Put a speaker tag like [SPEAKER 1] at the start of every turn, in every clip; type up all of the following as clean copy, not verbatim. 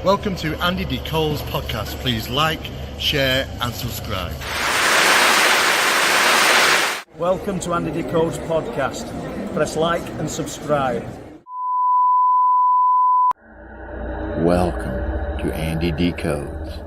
[SPEAKER 1] Welcome to Andy D. Cole's podcast. Please like, share and subscribe.
[SPEAKER 2] Welcome to Andy D. Cole's podcast. Press like and subscribe.
[SPEAKER 3] Welcome to Andy Decodes.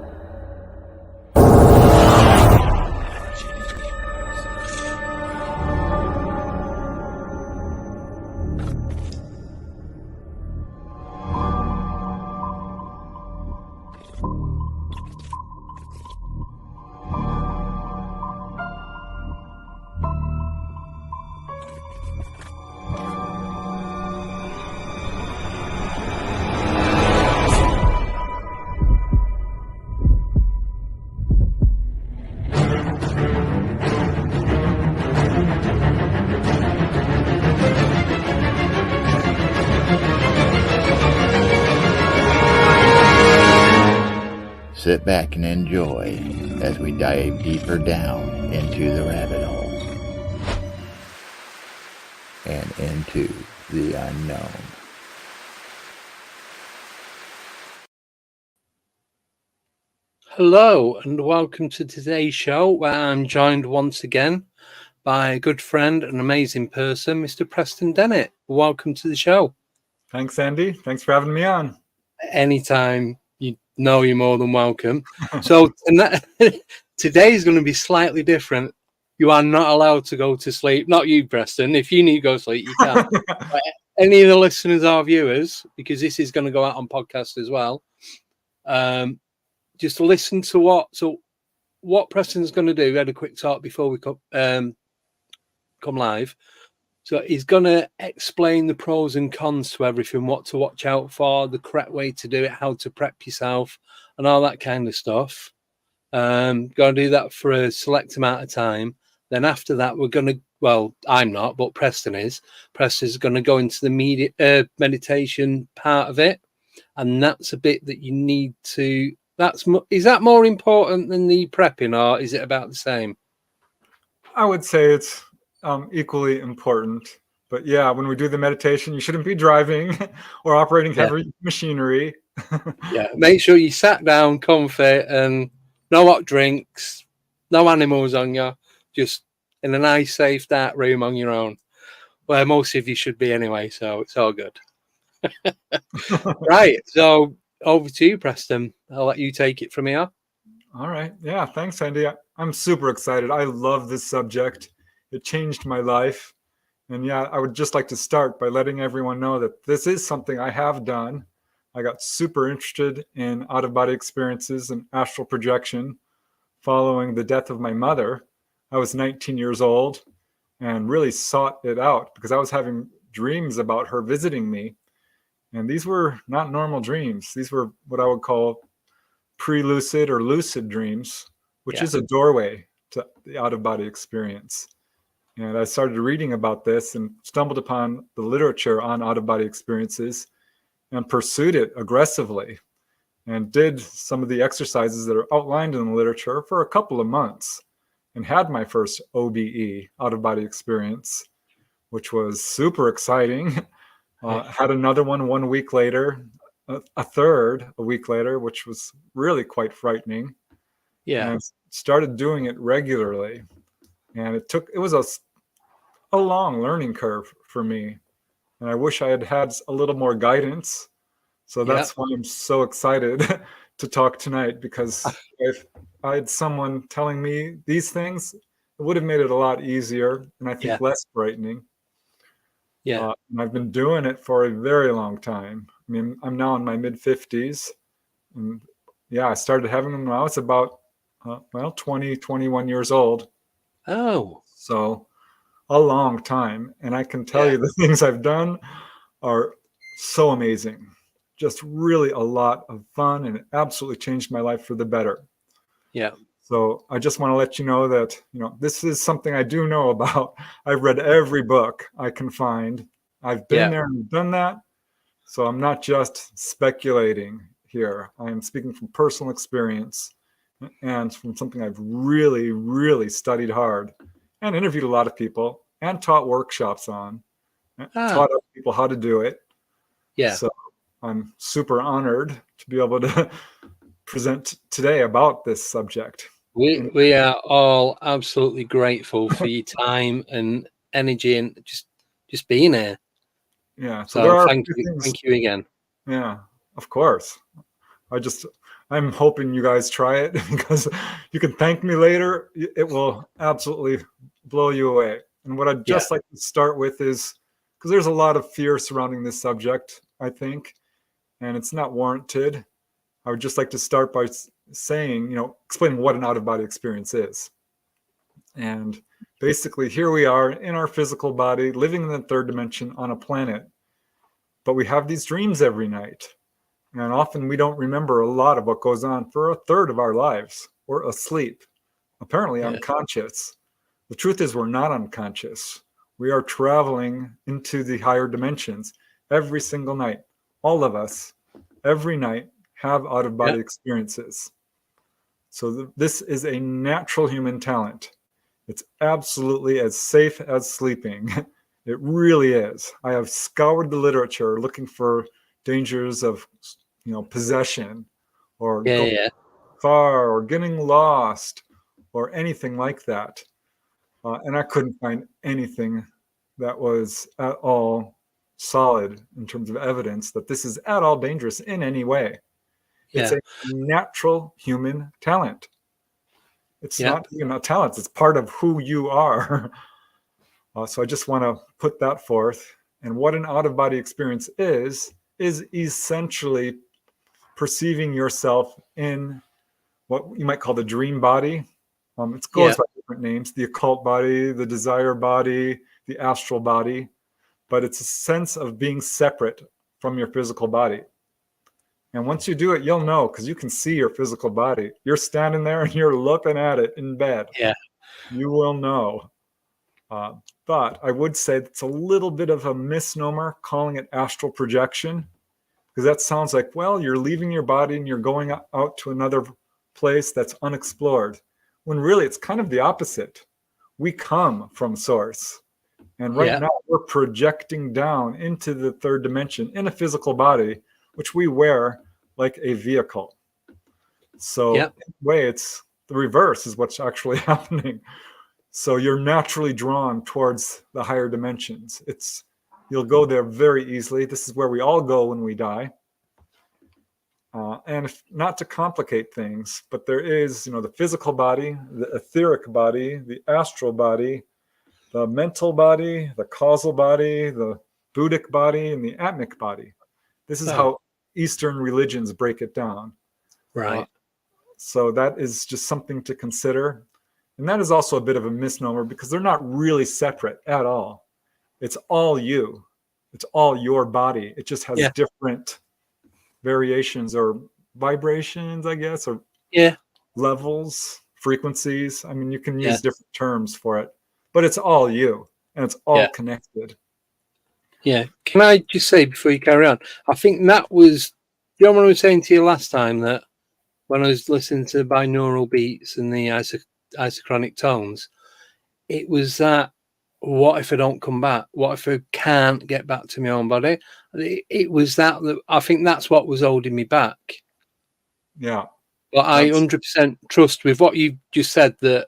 [SPEAKER 3] Sit back and enjoy as we dive deeper down into the rabbit hole and into the unknown.
[SPEAKER 4] Hello and welcome to today's show, where I'm joined once again by a good friend and amazing person, Mr. Preston Dennett. Welcome to the show.
[SPEAKER 5] Thanks, Andy. Thanks for having me on.
[SPEAKER 4] Anytime. No, you're more than welcome. So today is going to be slightly different. You are not allowed to go to sleep. Not you, Preston. If you need to go to sleep, you can. Any of the listeners or viewers, because this is going to go out on podcast as well, just listen to what Preston's going to do. We had a quick talk before we come live. So he's going to explain the pros and cons to everything, what to watch out for, the correct way to do it, how to prep yourself, and all that kind of stuff. Going to do that for a select amount of time. Then after that, we're going to, well, I'm not, but Preston is. Preston's going to go into the meditation part of it. And that's a bit that you need to, is that more important than the prepping, or is it about the same?
[SPEAKER 5] I would say it's equally important. But yeah, when we do the meditation, you shouldn't be driving or operating heavy machinery.
[SPEAKER 4] Yeah, make sure you sat down, comfy, and no hot drinks, no animals on you, just in a nice, safe, dark room on your own, where most of you should be anyway, so it's all good. Right, so over to you, Preston. I'll let you take it from here.
[SPEAKER 5] All right. Yeah, thanks, Andy. I'm super excited. I love this subject. It changed my life. And yeah, I would just like to start by letting everyone know that this is something I have done. I got super interested in out-of-body experiences and astral projection following the death of my mother. I was 19 years old and really sought it out because I was having dreams about her visiting me. And these were not normal dreams. These were what I would call pre-lucid or lucid dreams, which is a doorway to the out-of-body experience. And I started reading about this and stumbled upon the literature on out-of-body experiences and pursued it aggressively and did some of the exercises that are outlined in the literature for a couple of months and had my first OBE, out-of-body experience, which was super exciting. Had another one week later, a third a week later, which was really quite frightening.
[SPEAKER 4] Yeah.
[SPEAKER 5] And started doing it regularly. And it was a long learning curve for me. And I wish I had had a little more guidance. So that's why I'm so excited to talk tonight, because if I had someone telling me these things, it would have made it a lot easier and I think less frightening. Yeah. And I've been doing it for a very long time. I mean, I'm now in my mid-50s. And I started having them when I was about, 20, 21 years old.
[SPEAKER 4] Oh.
[SPEAKER 5] So a long time. And I can tell you the things I've done are so amazing. Just really a lot of fun, and it absolutely changed my life for the better.
[SPEAKER 4] Yeah.
[SPEAKER 5] So I just want to let you know that, this is something I do know about. I've read every book I can find. I've been there and done that. So I'm not just speculating here. I am speaking from personal experience and from something I've really, really studied hard and interviewed a lot of people and taught workshops on, taught other people how to do it.
[SPEAKER 4] Yeah.
[SPEAKER 5] So I'm super honored to be able to present today about this subject.
[SPEAKER 4] We are all absolutely grateful for your time and energy and just being here.
[SPEAKER 5] Yeah.
[SPEAKER 4] So
[SPEAKER 5] there are
[SPEAKER 4] thank you again.
[SPEAKER 5] Yeah, of course. I'm hoping you guys try it because you can thank me later. It will absolutely blow you away. And what I'd just like to start with is, because there's a lot of fear surrounding this subject, I think, and it's not warranted. I would just like to start by saying, explaining what an out-of-body experience is. And basically, here we are in our physical body, living in the third dimension on a planet. But we have these dreams every night. And often we don't remember a lot of what goes on for a third of our lives. We're asleep, apparently unconscious. The truth is we're not unconscious. We are traveling into the higher dimensions every single night. All of us, every night, have out-of-body experiences. So this is a natural human talent. It's absolutely as safe as sleeping. It really is. I have scoured the literature looking for dangers of, possession or going far or getting lost or anything like that. And I couldn't find anything that was at all solid in terms of evidence that this is at all dangerous in any way. It's a natural human talent. It's not even a talent. It's part of who you are. So I just want to put that forth. And what an out-of-body experience is essentially perceiving yourself in what you might call the dream body. It goes by different names: the occult body, the desire body, the astral body. But it's a sense of being separate from your physical body. And once you do it, you'll know, because you can see your physical body. You're standing there and you're looking at it in bed.
[SPEAKER 4] Yeah.
[SPEAKER 5] You will know. But I would say it's a little bit of a misnomer calling it astral projection, because that sounds like, well, you're leaving your body and you're going out to another place that's unexplored, when really it's kind of the opposite. We come from source. And right now we're projecting down into the third dimension in a physical body, which we wear like a vehicle. So in a way, it's the reverse is what's actually happening. So you're naturally drawn towards the higher dimensions. You'll go there very easily. This is where we all go when we die. And not to complicate things, but there is, the physical body, the etheric body, the astral body, the mental body, the causal body, the Buddhic body, and the atmic body. This is how Eastern religions break it down.
[SPEAKER 4] Right.
[SPEAKER 5] So that is just something to consider. And that is also a bit of a misnomer, because they're not really separate at all. It's all you. It's all your body. It just has different variations or vibrations, I guess, or levels, frequencies. I mean, you can use different terms for it, but it's all you, and it's all connected. Yeah.
[SPEAKER 4] Can I just say before you carry on, I think that was, what I was saying to you last time, that when I was listening to binaural beats and the isochronic tones, it was that, what if I don't come back? What if I can't get back to my own body? It was that I think that's what was holding me back.
[SPEAKER 5] Yeah.
[SPEAKER 4] But I 100% trust with what you just said, that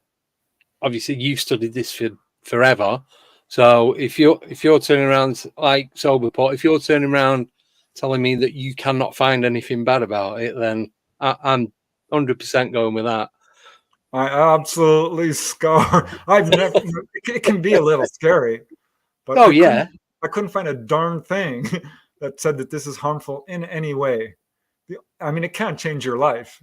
[SPEAKER 4] obviously you've studied this for forever. So if you're turning around like Soberport, if you're turning around telling me that you cannot find anything bad about it, then I'm 100% going with that.
[SPEAKER 5] I absolutely scar. I've never. It can be a little scary, but I couldn't find a darn thing that said that this is harmful in any way. I mean, it can change your life,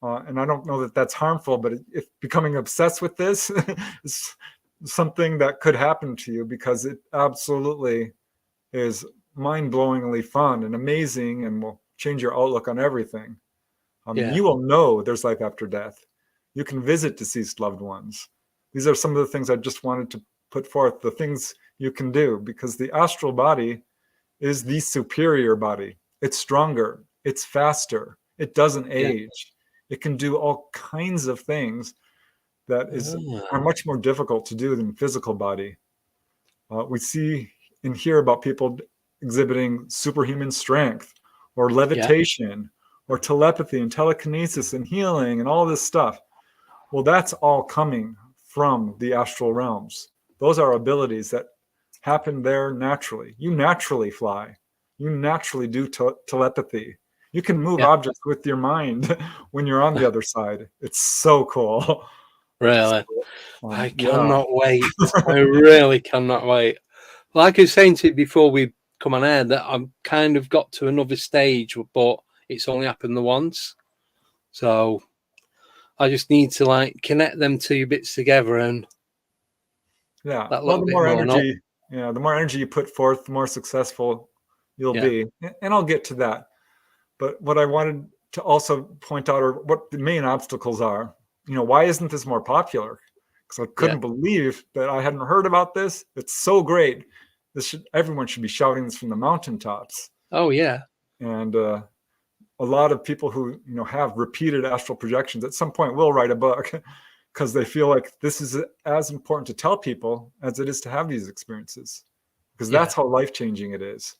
[SPEAKER 5] and I don't know that that's harmful. But if becoming obsessed with this is something that could happen to you, because it absolutely is mind-blowingly fun and amazing, and will change your outlook on everything. You will know there's life after death. You can visit deceased loved ones. These are some of the things I just wanted to put forth, the things you can do, because the astral body is the superior body. It's stronger. It's faster. It doesn't age. It can do all kinds of things that are much more difficult to do than the physical body. We see and hear about people exhibiting superhuman strength or levitation or telepathy and telekinesis and healing and all this stuff. Well, that's all coming from the astral realms. Those are abilities that happen there naturally. You naturally fly. You naturally do telepathy. You can move objects with your mind when you're on the other side. It's so cool.
[SPEAKER 4] Really.
[SPEAKER 5] So,
[SPEAKER 4] I cannot wait. I really cannot wait. Like I was saying to you before we come on air, that I've kind of got to another stage, but it's only happened the once. So I just need to like connect them two bits together, and
[SPEAKER 5] yeah,
[SPEAKER 4] that
[SPEAKER 5] well,
[SPEAKER 4] little
[SPEAKER 5] the
[SPEAKER 4] bit
[SPEAKER 5] more
[SPEAKER 4] more.
[SPEAKER 5] energy, the more energy you put forth, the more successful you'll be. And I'll get to that. But what I wanted to also point out are what the main obstacles are. Why isn't this more popular? Because I couldn't believe that I hadn't heard about this. It's so great. Everyone should be shouting this from the mountaintops.
[SPEAKER 4] Oh yeah.
[SPEAKER 5] And a lot of people who have repeated astral projections at some point will write a book because they feel like this is as important to tell people as it is to have these experiences, because that's how life-changing it is.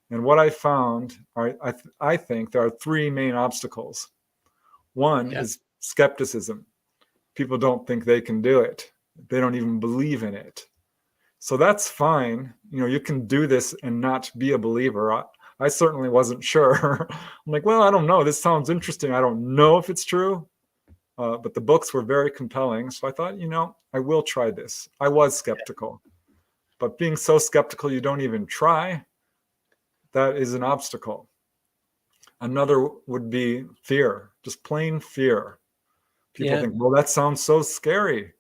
[SPEAKER 5] And what I found, I think there are three main obstacles. One is skepticism. People don't think they can do it. They don't even believe in it. So that's fine. You can do this and not be a believer. I certainly wasn't sure. I'm like, well, I don't know. This sounds interesting. I don't know if it's true. But the books were very compelling. So I thought, I will try this. I was skeptical. But being so skeptical you don't even try, that is an obstacle. Another would be fear, just plain fear. People think, well, that sounds so scary.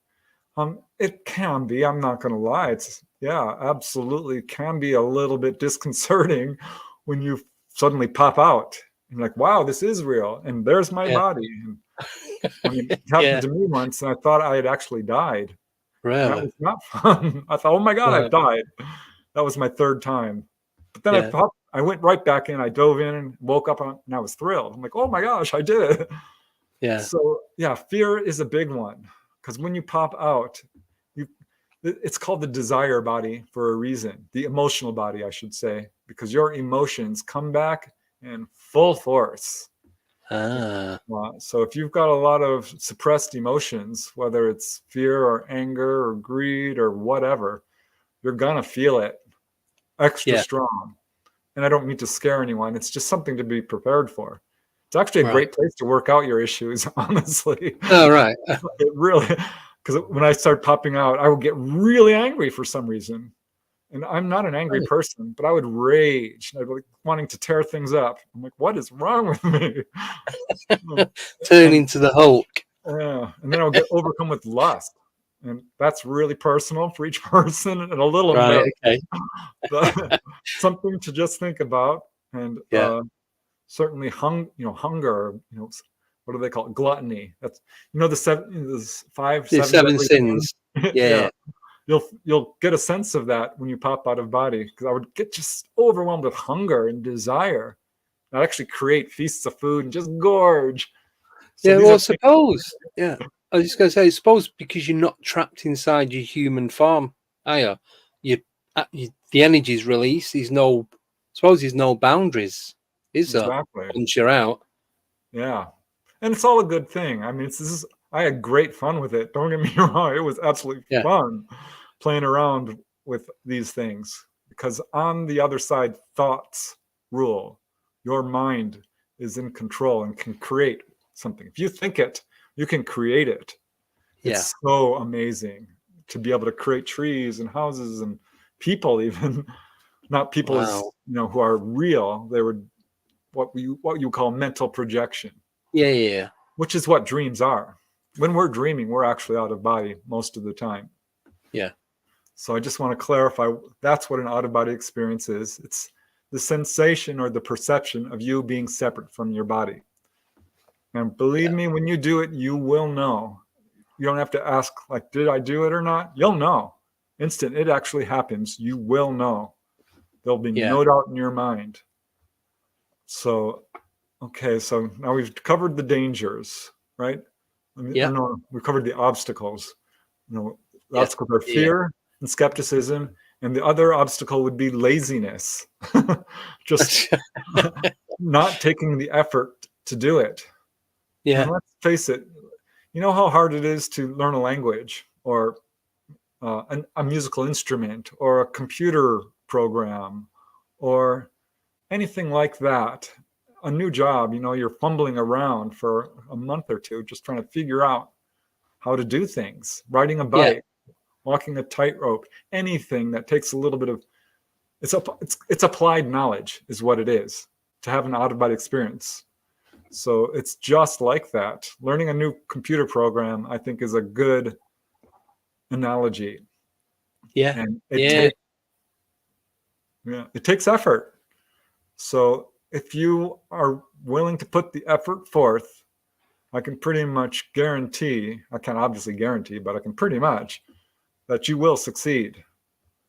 [SPEAKER 5] It can be. I'm not going to lie. It's absolutely can be a little bit disconcerting when you suddenly pop out. You're like, wow, this is real, and there's my body. And, it happened to me once, and I thought I had actually died.
[SPEAKER 4] Really?
[SPEAKER 5] That was not fun. I thought, oh my God, I've died. That was my third time. But then I went right back in. I dove in and woke up, and I was thrilled. I'm like, oh my gosh, I did it.
[SPEAKER 4] Yeah.
[SPEAKER 5] So fear is a big one, because when you pop out, it's called the desire body for a reason, the emotional body, I should say, because your emotions come back in full force. So if you've got a lot of suppressed emotions, whether it's fear or anger or greed or whatever, you're gonna feel it extra strong. And I don't mean to scare anyone. It's just something to be prepared for. It's actually a great place to work out your issues, honestly.
[SPEAKER 4] Oh, right.
[SPEAKER 5] It really, because when I start popping out, I would get really angry for some reason. And I'm not an angry person, but I would rage. I'd be like wanting to tear things up. I'm like, what is wrong with me?
[SPEAKER 4] Turn into the Hulk.
[SPEAKER 5] Yeah. And then I'll get overcome with lust. And that's really personal for each person and a little but something to just think about. And certainly hunger, what do they call it? Gluttony. That's the seven
[SPEAKER 4] sins. Yeah.
[SPEAKER 5] You'll get a sense of that when you pop out of body, because I would get just overwhelmed with hunger and desire. I'd actually create feasts of food and just gorge.
[SPEAKER 4] So I suppose. Yeah. I was just going to say, suppose because you're not trapped inside your human form, are you? The energy's released. There's no boundaries, is there?
[SPEAKER 5] Exactly.
[SPEAKER 4] Once you're out.
[SPEAKER 5] Yeah. And it's all a good thing. I mean, I had great fun with it. Don't get me wrong. It was absolutely fun playing around with these things, because on the other side, thoughts rule. Your mind is in control and can create something. If you think it, you can create it. It's so amazing to be able to create trees and houses and people, even not people as, who are real. They were what you call mental projection.
[SPEAKER 4] Yeah.
[SPEAKER 5] Which is what dreams are. When we're dreaming, we're actually out of body most of the time.
[SPEAKER 4] Yeah.
[SPEAKER 5] So I just want to clarify, that's what an out-of-body experience is. It's the sensation or the perception of you being separate from your body. And believe me, when you do it, you will know. You don't have to ask, like, did I do it or not? You'll know. Instant, it actually happens. You will know. There'll be no doubt in your mind. So, okay, so now we've covered the dangers, right? No, we've covered the obstacles. The obstacles are fear and skepticism, and the other obstacle would be laziness. Just not taking the effort to do it.
[SPEAKER 4] Yeah.
[SPEAKER 5] And let's face it, you know how hard it is to learn a language or a musical instrument or a computer program or anything like that. A new job, you're fumbling around for a month or two just trying to figure out how to do things. Riding a bike, walking a tightrope, anything that takes a little bit of it's applied knowledge is what it is to have an out-of-body experience. So it's just like that. Learning a new computer program, I think, is a good analogy.
[SPEAKER 4] Yeah.
[SPEAKER 5] And it takes effort. So if you are willing to put the effort forth, I can pretty much guarantee, I can't obviously guarantee, but I can pretty much that you will succeed.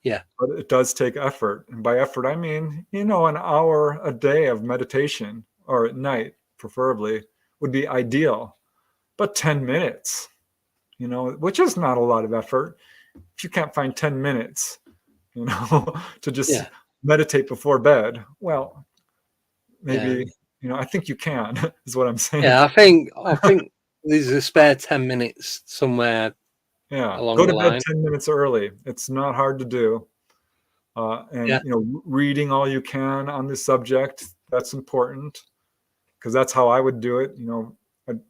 [SPEAKER 4] Yeah.
[SPEAKER 5] But it does take effort. And by effort, I mean, an hour a day of meditation, or at night, preferably, would be ideal. But 10 minutes, which is not a lot of effort. If you can't find 10 minutes, to just meditate before bed, well, maybe, I think you can, is what I'm saying.
[SPEAKER 4] Yeah, I think there's a spare 10 minutes somewhere.
[SPEAKER 5] Yeah,
[SPEAKER 4] along
[SPEAKER 5] go
[SPEAKER 4] the
[SPEAKER 5] to
[SPEAKER 4] line.
[SPEAKER 5] bed 10 minutes early. It's not hard to do. Reading all you can on the subject, that's important, because that's how I would do it. I'd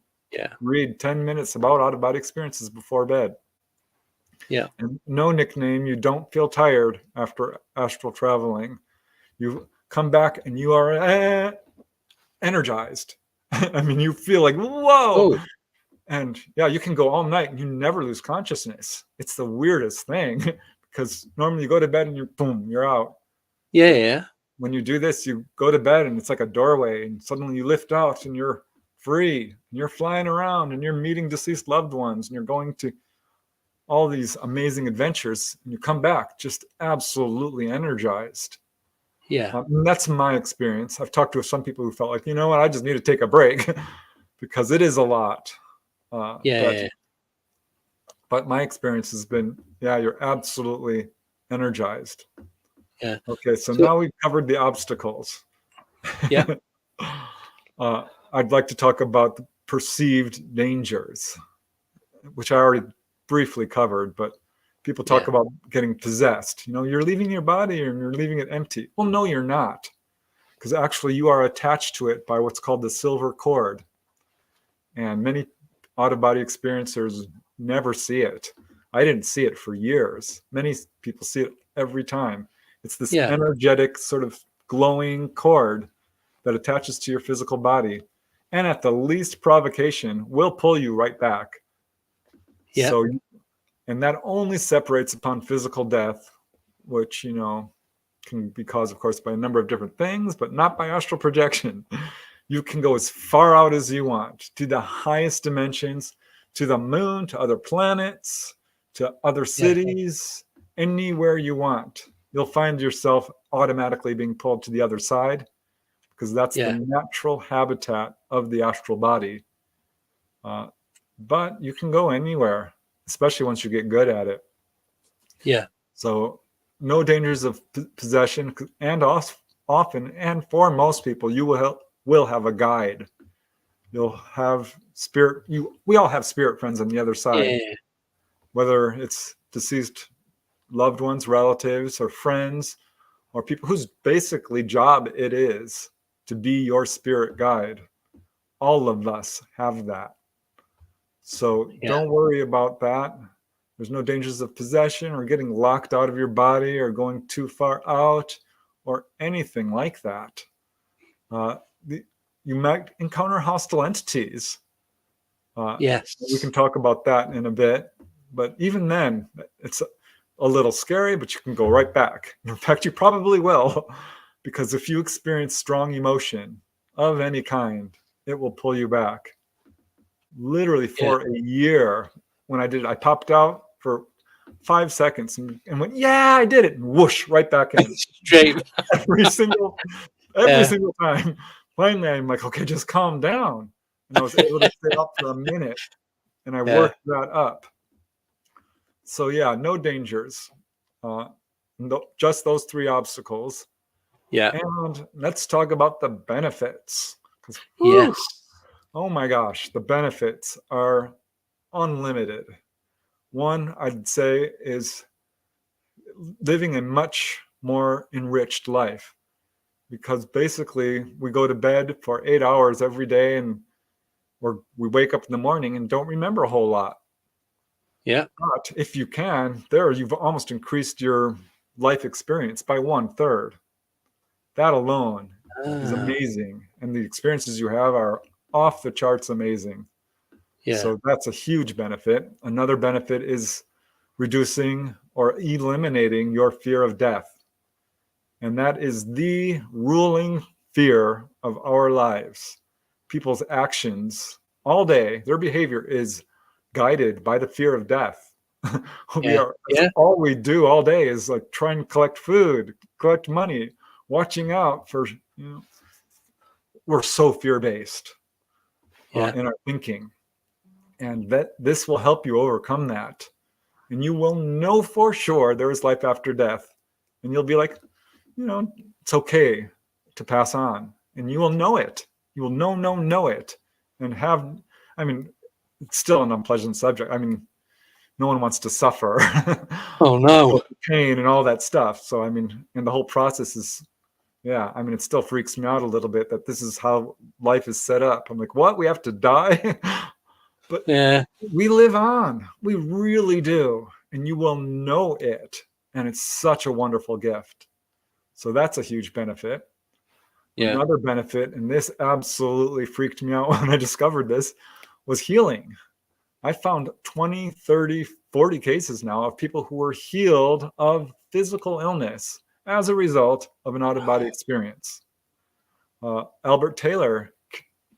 [SPEAKER 5] read 10 minutes about out-of-body experiences before bed.
[SPEAKER 4] Yeah.
[SPEAKER 5] And no nickname, you don't feel tired after astral traveling. You come back and you are energized. I mean, you feel like, whoa.
[SPEAKER 4] Oh.
[SPEAKER 5] And you can go all night and you never lose consciousness. It's the weirdest thing, because normally you go to bed and you're out.
[SPEAKER 4] Yeah.
[SPEAKER 5] When you do this, you go to bed and it's like a doorway, and suddenly you lift out and you're free and you're flying around and you're meeting deceased loved ones and you're going to all these amazing adventures, and you come back just absolutely energized.
[SPEAKER 4] Yeah.
[SPEAKER 5] That's my experience. I've talked to some people who felt like, what, I just need to take a break because it is a lot. But my experience has been, you're absolutely energized.
[SPEAKER 4] Yeah.
[SPEAKER 5] Okay, so now we've covered the obstacles.
[SPEAKER 4] Yeah.
[SPEAKER 5] I'd like to talk about the perceived dangers, which I already briefly covered, but people talk about getting possessed. You're leaving your body and you're leaving it empty. Well, no, you're not, because actually you are attached to it by what's called the silver cord. And many out-of-body experiencers never see it. I didn't see it for years. Many people see it every time. It's this energetic sort of glowing cord that attaches to your physical body, and at the least provocation will pull you right back.
[SPEAKER 4] Yeah.
[SPEAKER 5] So, and that only separates upon physical death, which, can be caused, of course, by a number of different things, but not by astral projection. You can go as far out as you want, to the highest dimensions, to the moon, to other planets, to other cities, anywhere you want. You'll find yourself automatically being pulled to the other side, because that's the natural habitat of the astral body. But you can go anywhere, especially once you get good at it.
[SPEAKER 4] Yeah.
[SPEAKER 5] So no dangers of possession, and often, and for most people, you will have a guide. You'll have spirit. We all have spirit friends on the other side, whether it's deceased loved ones, relatives, or friends, or people whose basically job it is to be your spirit guide. All of us have that. So don't worry about that. There's no dangers of possession or getting locked out of your body or going too far out or anything like that. You might encounter hostile entities. We can talk about that in a bit. But even then, it's a little scary, but you can go right back. In fact, you probably will, because if you experience strong emotion of any kind, it will pull you back. Literally for a year, when I did it, I popped out for 5 seconds and went, I did it, and whoosh, right back in.
[SPEAKER 4] Straight.
[SPEAKER 5] every single time. Finally, I'm like, okay, just calm down. And I was able to stay up for a minute, and I worked that up. So no dangers, just those 3 obstacles.
[SPEAKER 4] Yeah.
[SPEAKER 5] And let's talk about the benefits, Because,
[SPEAKER 4] Yes.
[SPEAKER 5] oh my gosh, the benefits are unlimited. One, I'd say, is living a much more enriched life, because basically we go to bed for 8 hours every day, or we wake up in the morning and don't remember a whole lot.
[SPEAKER 4] Yeah.
[SPEAKER 5] But if you can, you've almost increased your life experience by 1/3. That alone is amazing. And the experiences you have are off the charts amazing.
[SPEAKER 4] Yeah.
[SPEAKER 5] So that's a huge benefit. Another benefit is reducing or eliminating your fear of death. And that is the ruling fear of our lives. People's actions all day, their behavior is guided by the fear of death. All we do all day is like try and collect food, collect money, watching out for, we're so fear-based in our thinking. And that this will help you overcome that. And you will know for sure there is life after death. And you'll be like, it's okay to pass on. And you will know it. You will know it. And it's still an unpleasant subject. No one wants to suffer.
[SPEAKER 4] Oh, no.
[SPEAKER 5] Pain and all that stuff. So, and the whole process is, it still freaks me out a little bit that this is how life is set up. I'm like, what? We have to die? But we live on. We really do. And you will know it. And it's such a wonderful gift. So that's a huge benefit. Yeah. Another benefit, and this absolutely freaked me out when I discovered this, was healing. I found 20, 30, 40 cases now of people who were healed of physical illness as a result of an out-of-body experience. Albert Taylor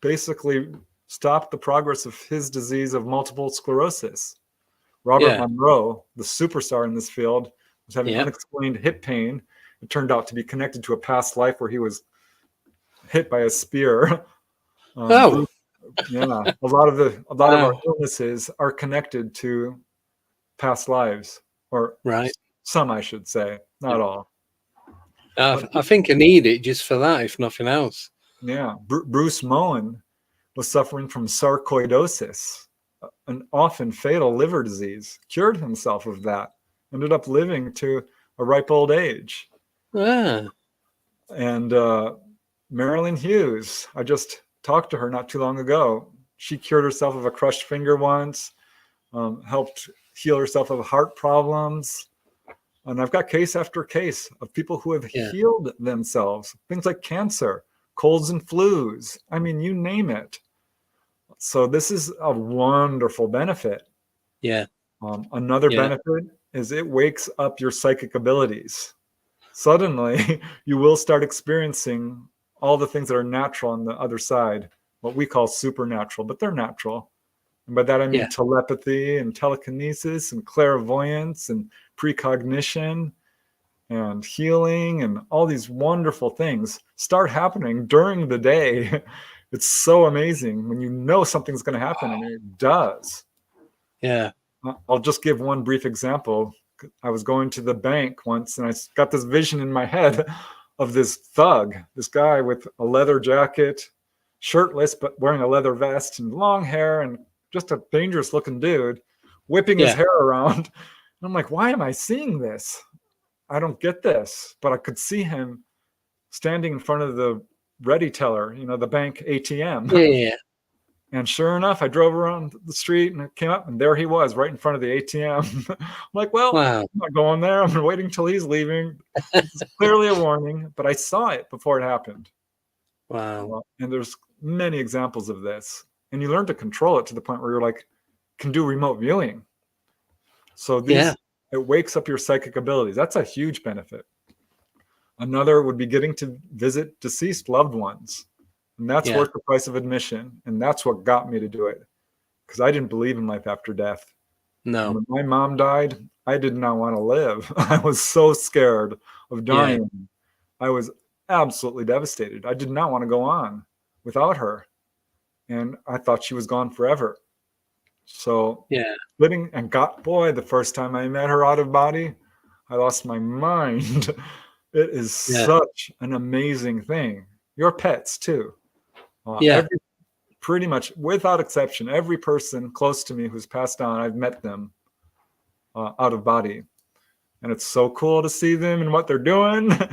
[SPEAKER 5] basically stopped the progress of his disease of multiple sclerosis. Robert Monroe, the superstar in this field, was having unexplained hip pain. It turned out to be connected to a past life where he was hit by a spear. A lot of our illnesses are connected to past lives, or some, I should say, not all.
[SPEAKER 4] I think I need it just for that, if nothing else.
[SPEAKER 5] Yeah, Bruce Moen was suffering from sarcoidosis, an often fatal liver disease, cured himself of that, ended up living to a ripe old age. And Marilyn Hughes, I just talked to her not too long ago. She cured herself of a crushed finger once, helped heal herself of heart problems. And I've got case after case of people who have healed themselves, things like cancer, colds and flus. You name it. So this is a wonderful benefit.
[SPEAKER 4] Yeah.
[SPEAKER 5] Another benefit is it wakes up your psychic abilities. Suddenly, you will start experiencing all the things that are natural on the other side, what we call supernatural, but they're natural. And by that, I mean telepathy and telekinesis and clairvoyance and precognition and healing and all these wonderful things start happening during the day. It's so amazing when you know something's going to happen, and it does.
[SPEAKER 4] Yeah.
[SPEAKER 5] I'll just give one brief example. I was going to the bank once, and I got this vision in my head of this thug, this guy with a leather jacket, shirtless, but wearing a leather vest and long hair, and just a dangerous looking dude whipping his hair around. And I'm like, why am I seeing this? I don't get this. But I could see him standing in front of the ready teller, the bank ATM.
[SPEAKER 4] Yeah.
[SPEAKER 5] And sure enough, I drove around the street and I came up, and there he was right in front of the ATM. I'm like, well, I'm not going there. I'm waiting till he's leaving. It's clearly a warning, but I saw it before it happened.
[SPEAKER 4] Wow.
[SPEAKER 5] And there's many examples of this. And you learn to control it to the point where you're like, can do remote viewing. So it wakes up your psychic abilities. That's a huge benefit. Another would be getting to visit deceased loved ones. And that's worth the price of admission. And that's what got me to do it. Because I didn't believe in life after death.
[SPEAKER 4] No.
[SPEAKER 5] And when my mom died, I did not want to live. I was so scared of dying. I was absolutely devastated. I did not want to go on without her. And I thought she was gone forever. So the first time I met her out of body, I lost my mind. It is such an amazing thing. Your pets too.
[SPEAKER 4] Yeah.
[SPEAKER 5] Pretty much without exception, every person close to me who's passed on, I've met them out of body. And it's so cool to see them and what they're doing and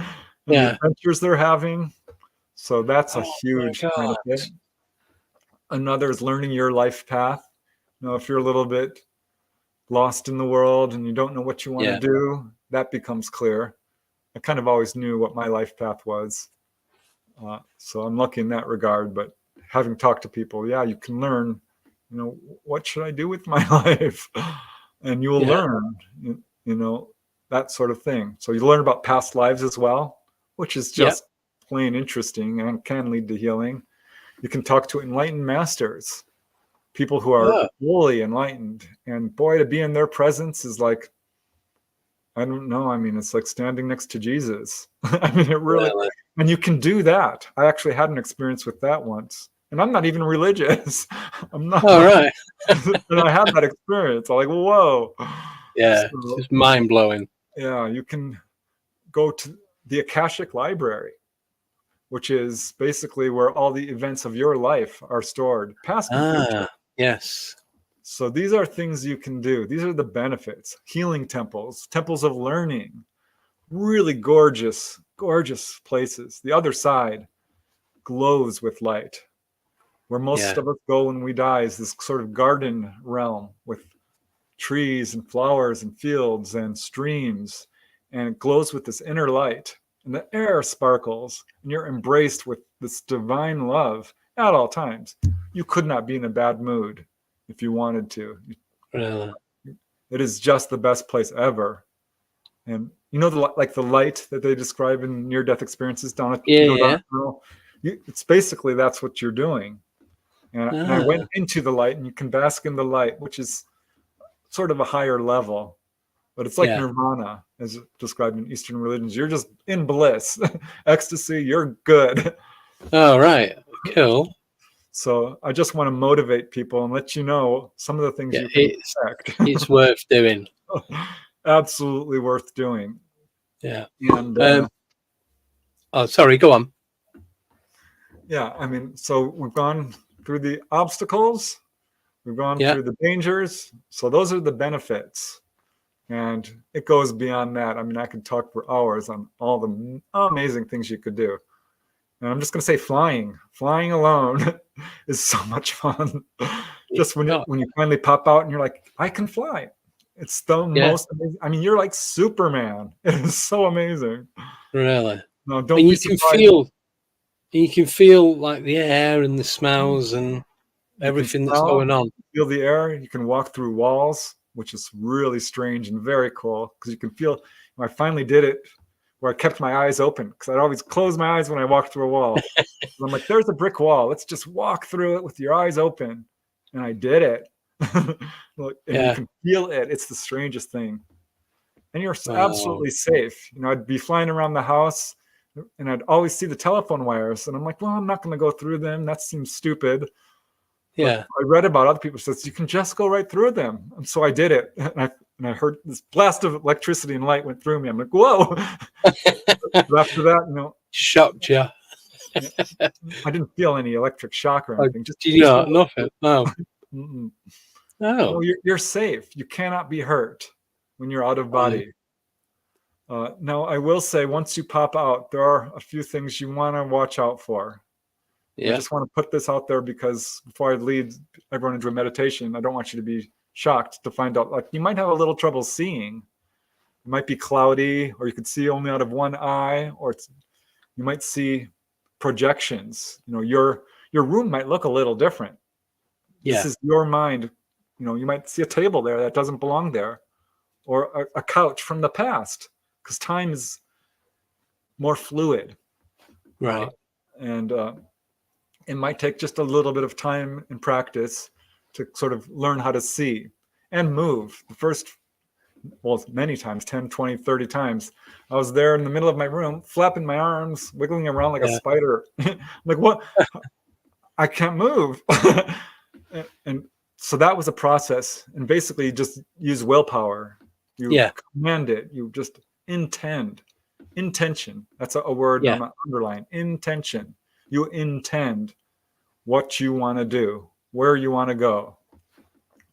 [SPEAKER 5] the adventures they're having. So that's a huge benefit. Another is learning your life path. If you're a little bit lost in the world and you don't know what you want to do, that becomes clear. I kind of always knew what my life path was. So I'm lucky in that regard. But having talked to people, you can learn, what should I do with my life? And you will learn, that sort of thing. So you learn about past lives as well, which is just plain interesting and can lead to healing. You can talk to enlightened masters, people who are fully enlightened. And boy, to be in their presence is like, I don't know. I mean, it's like standing next to Jesus. I mean, it really, and you can do that. I actually had an experience with that once. And I'm not even religious. I'm not.
[SPEAKER 4] All right.
[SPEAKER 5] And I had that experience. I'm like, whoa.
[SPEAKER 4] Yeah, so, it's mind blowing.
[SPEAKER 5] Yeah, you can go to the Akashic Library, which is basically where all the events of your life are stored, past and future.
[SPEAKER 4] Yes.
[SPEAKER 5] So these are things you can do. These are the benefits. Healing temples, temples of learning, really gorgeous, gorgeous places. The other side glows with light. Where most of us go when we die is this sort of garden realm with trees and flowers and fields and streams, and it glows with this inner light, and the air sparkles, and you're embraced with this divine love at all times. You could not be in a bad mood if you wanted to.
[SPEAKER 4] Really?
[SPEAKER 5] It is just the best place ever. And the light that they describe in near-death experiences down at it's basically that's what you're doing. And I went into the light, and you can bask in the light, which is sort of a higher level, but it's like nirvana, as described in Eastern religions. You're just in bliss, ecstasy. You're good.
[SPEAKER 4] Oh, right. Cool.
[SPEAKER 5] So I just want to motivate people and let you know some of the things you can expect.
[SPEAKER 4] It's worth doing.
[SPEAKER 5] Absolutely worth doing.
[SPEAKER 4] Yeah.
[SPEAKER 5] And
[SPEAKER 4] sorry, go on.
[SPEAKER 5] Yeah, I mean, so we've gone through the obstacles, we've gone through the dangers. So those are the benefits. And it goes beyond that. I mean, I could talk for hours on all the amazing things you could do. And I'm just going to say flying alone is so much fun. Just when you finally pop out and you're like, I can fly. It's the most amazing. I mean, you're like Superman. It is so amazing.
[SPEAKER 4] Really?
[SPEAKER 5] No, don't
[SPEAKER 4] and
[SPEAKER 5] be
[SPEAKER 4] you
[SPEAKER 5] surprised.
[SPEAKER 4] You can feel like the air and the smells and everything that's going on.
[SPEAKER 5] Feel the air. You can walk through walls, which is really strange and very cool because you can feel. I finally did it where I kept my eyes open because I'd always close my eyes when I walked through a wall. I'm like, there's a brick wall. Let's just walk through it with your eyes open. And I did it. Look, and you can feel it. It's the strangest thing. And you're absolutely safe. I'd be flying around the house and I'd always see the telephone wires. And I'm like, well, I'm not going to go through them. That seems stupid.
[SPEAKER 4] Yeah.
[SPEAKER 5] But I read about other people says you can just go right through them. And so I did it. And I heard this blast of electricity and light went through me. I'm like, whoa. But after that,
[SPEAKER 4] shocked you.
[SPEAKER 5] I didn't feel any electric shock or anything.
[SPEAKER 4] Nothing. No.
[SPEAKER 5] No, you're safe. You cannot be hurt when you're out of body. Now, I will say, once you pop out, there are a few things you want to watch out for. I just want to put this out there because before I lead everyone into a meditation, I don't want you to be shocked to find out, like, you might have a little trouble seeing. It might be cloudy, or you could see only out of one eye, or you might see projections. Your room might look a little different. This is your mind. You might see a table there that doesn't belong there, or a couch from the past, because time is more fluid.
[SPEAKER 4] Right.
[SPEAKER 5] And it might take just a little bit of time and practice to sort of learn how to see and move. The first, many times, 10, 20, 30 times, I was there in the middle of my room, flapping my arms, wiggling around like a spider. I'm like, what? I can't move. And so that was a process. And basically, you just use willpower. You command it. You just intend. Intention. That's a word I'm going to underline. Intention. You intend what you want to do, where you want to go.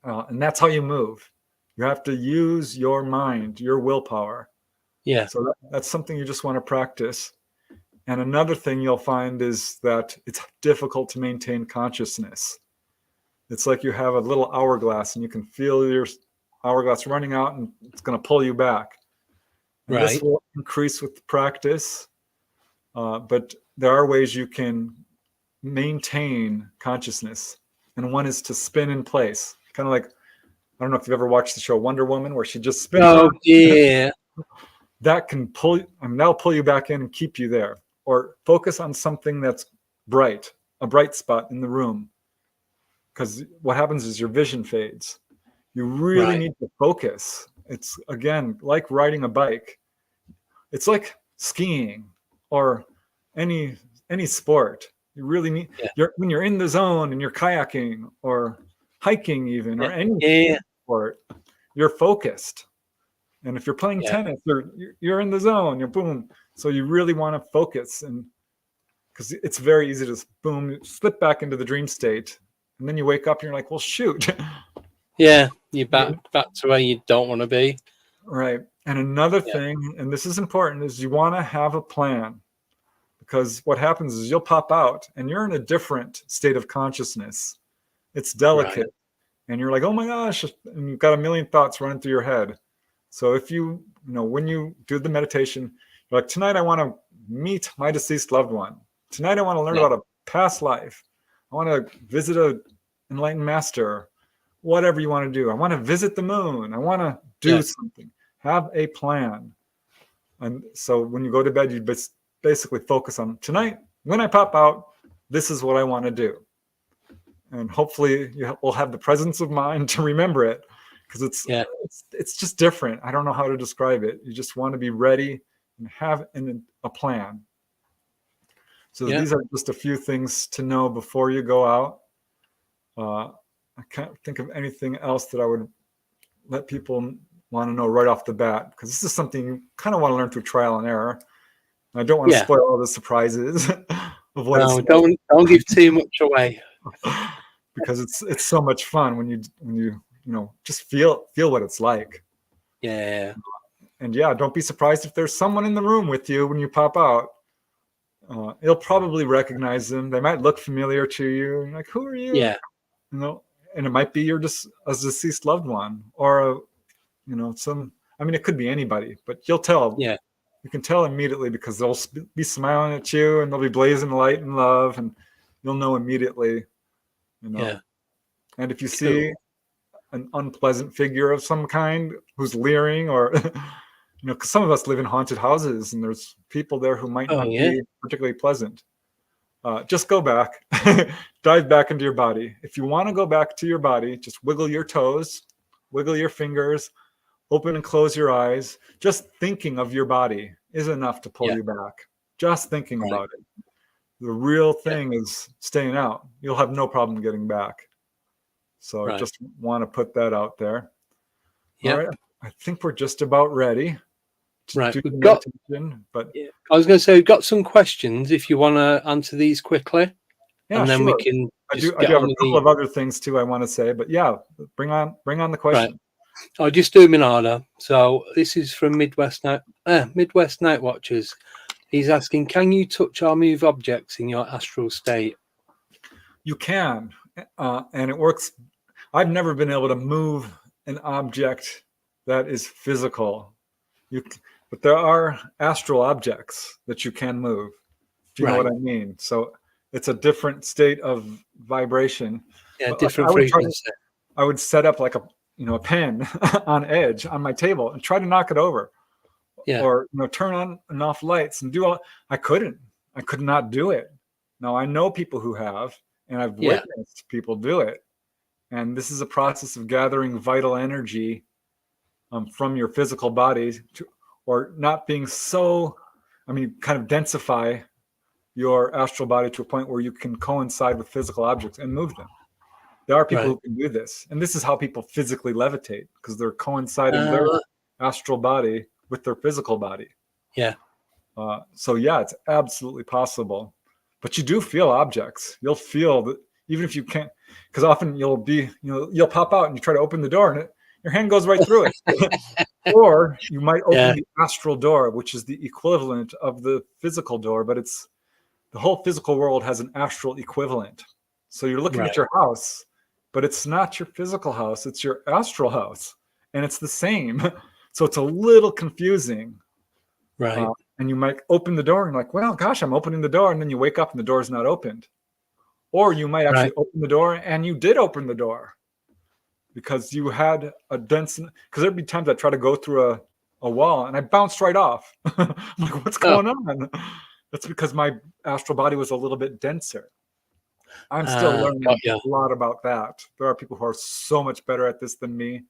[SPEAKER 5] And that's how you move. You have to use your mind, your willpower.
[SPEAKER 4] Yeah.
[SPEAKER 5] So that's something you just want to practice. And another thing you'll find is that it's difficult to maintain consciousness. It's like you have a little hourglass and you can feel your hourglass running out and it's going to pull you back. And
[SPEAKER 4] Right.
[SPEAKER 5] this will increase with practice. But there are ways you can maintain consciousness. And one is to spin in place. Kind of like, I don't know if you've ever watched the show Wonder Woman, where she just spins
[SPEAKER 4] Oh,
[SPEAKER 5] around.
[SPEAKER 4] yeah.
[SPEAKER 5] That can pull, that'll pull you back in and keep you there. Or focus on something that's bright, a bright spot in the room. Because what happens is your vision fades. You really need to focus. It's, again, like riding a bike. It's like skiing or any sport. You really need, when you're in the zone and you're kayaking or hiking even, or any sport, you're focused. And if you're playing tennis, you're in the zone, you're boom. So you really want to focus, and because it's very easy to boom, slip back into the dream state. And then you wake up and you're like, well, shoot.
[SPEAKER 4] Yeah, you're back to where you don't want to be.
[SPEAKER 5] Right. And another thing, and this is important, is you want to have a plan. Because what happens is you'll pop out and you're in a different state of consciousness. It's delicate. And you're like, oh my gosh, and you've got a million thoughts running through your head. So if you know, when you do the meditation, you're like, tonight I want to meet my deceased loved one. Tonight I want to learn about a past life. I want to visit an enlightened master. Whatever you want to do. I want to visit the moon. I want to do something. Have a plan. And so when you go to bed, you basically focus on tonight, when I pop out, this is what I want to do. And hopefully you will have the presence of mind to remember it, because it's just different. I don't know how to describe it. You just want to be ready and have a plan. So these are just a few things to know before you go out. I can't think of anything else that I would let people want to know right off the bat, because this is something you kind of want to learn through trial and error. And I don't want to spoil all the surprises of what it's
[SPEAKER 4] like. Don't give too much away.
[SPEAKER 5] Because it's so much fun when you just feel what it's like.
[SPEAKER 4] Yeah.
[SPEAKER 5] And don't be surprised if there's someone in the room with you when you pop out. You'll probably recognize them. They might look familiar to you. You're like, who are you?
[SPEAKER 4] Yeah.
[SPEAKER 5] And it might be a deceased loved one, or it could be anybody, but you'll tell.
[SPEAKER 4] Yeah.
[SPEAKER 5] You can tell immediately, because they'll be smiling at you and they'll be blazing light and love, and you'll know immediately.
[SPEAKER 4] Yeah.
[SPEAKER 5] And if you see an unpleasant figure of some kind who's leering, or because some of us live in haunted houses and there's people there who might not be particularly pleasant. Just go back, dive back into your body. If you want to go back to your body, just wiggle your toes, wiggle your fingers, open and close your eyes. Just thinking of your body is enough to pull you back. Just thinking about it. The real thing is staying out. You'll have no problem getting back. So I just want to put that out there. All right. I think we're just about ready.
[SPEAKER 4] We've got,
[SPEAKER 5] but
[SPEAKER 4] I was going to say, we've got some questions if you want to answer these quickly. And then we can.
[SPEAKER 5] I do have a couple of other things too I want to say, but bring on the question.
[SPEAKER 4] Right. I'll just do them in order. So this is from Midwest Night Watchers. He's asking, can you touch or move objects in your astral state?
[SPEAKER 5] You can, and it works. I've never been able to move an object that is physical. But there are astral objects that you can move. Do you know what I mean? So it's a different state of vibration.
[SPEAKER 4] Yeah, different frequency.
[SPEAKER 5] I would set up like a pen on edge on my table and try to knock it over. Or turn on and off lights and do all. I could not do it. Now I know people who have, and I've witnessed people do it. And this is a process of gathering vital energy from your physical body, or not being so, kind of densify your astral body to a point where you can coincide with physical objects and move them. There are people who can do this. And this is how people physically levitate, because they're coinciding their astral body with their physical body.
[SPEAKER 4] Yeah.
[SPEAKER 5] So it's absolutely possible. But you do feel objects. You'll feel that even if you can't, because often you'll pop out and you try to open the door and your hand goes right through it. Or you might open the astral door, which is the equivalent of the physical door, but the whole physical world has an astral equivalent. So you're looking at your house, but it's not your physical house, it's your astral house, and it's the same. So it's a little confusing.
[SPEAKER 4] Right.
[SPEAKER 5] And you might open the door and like, well, gosh, I'm opening the door, and then you wake up and the door is not opened. Or you might actually open the door and you did open the door because you had a dense, because there'd be times I try to go through a wall and I bounced right off. I'm like, what's going on? That's because my astral body was a little bit denser. I'm still learning a lot about that. There are people who are so much better at this than me.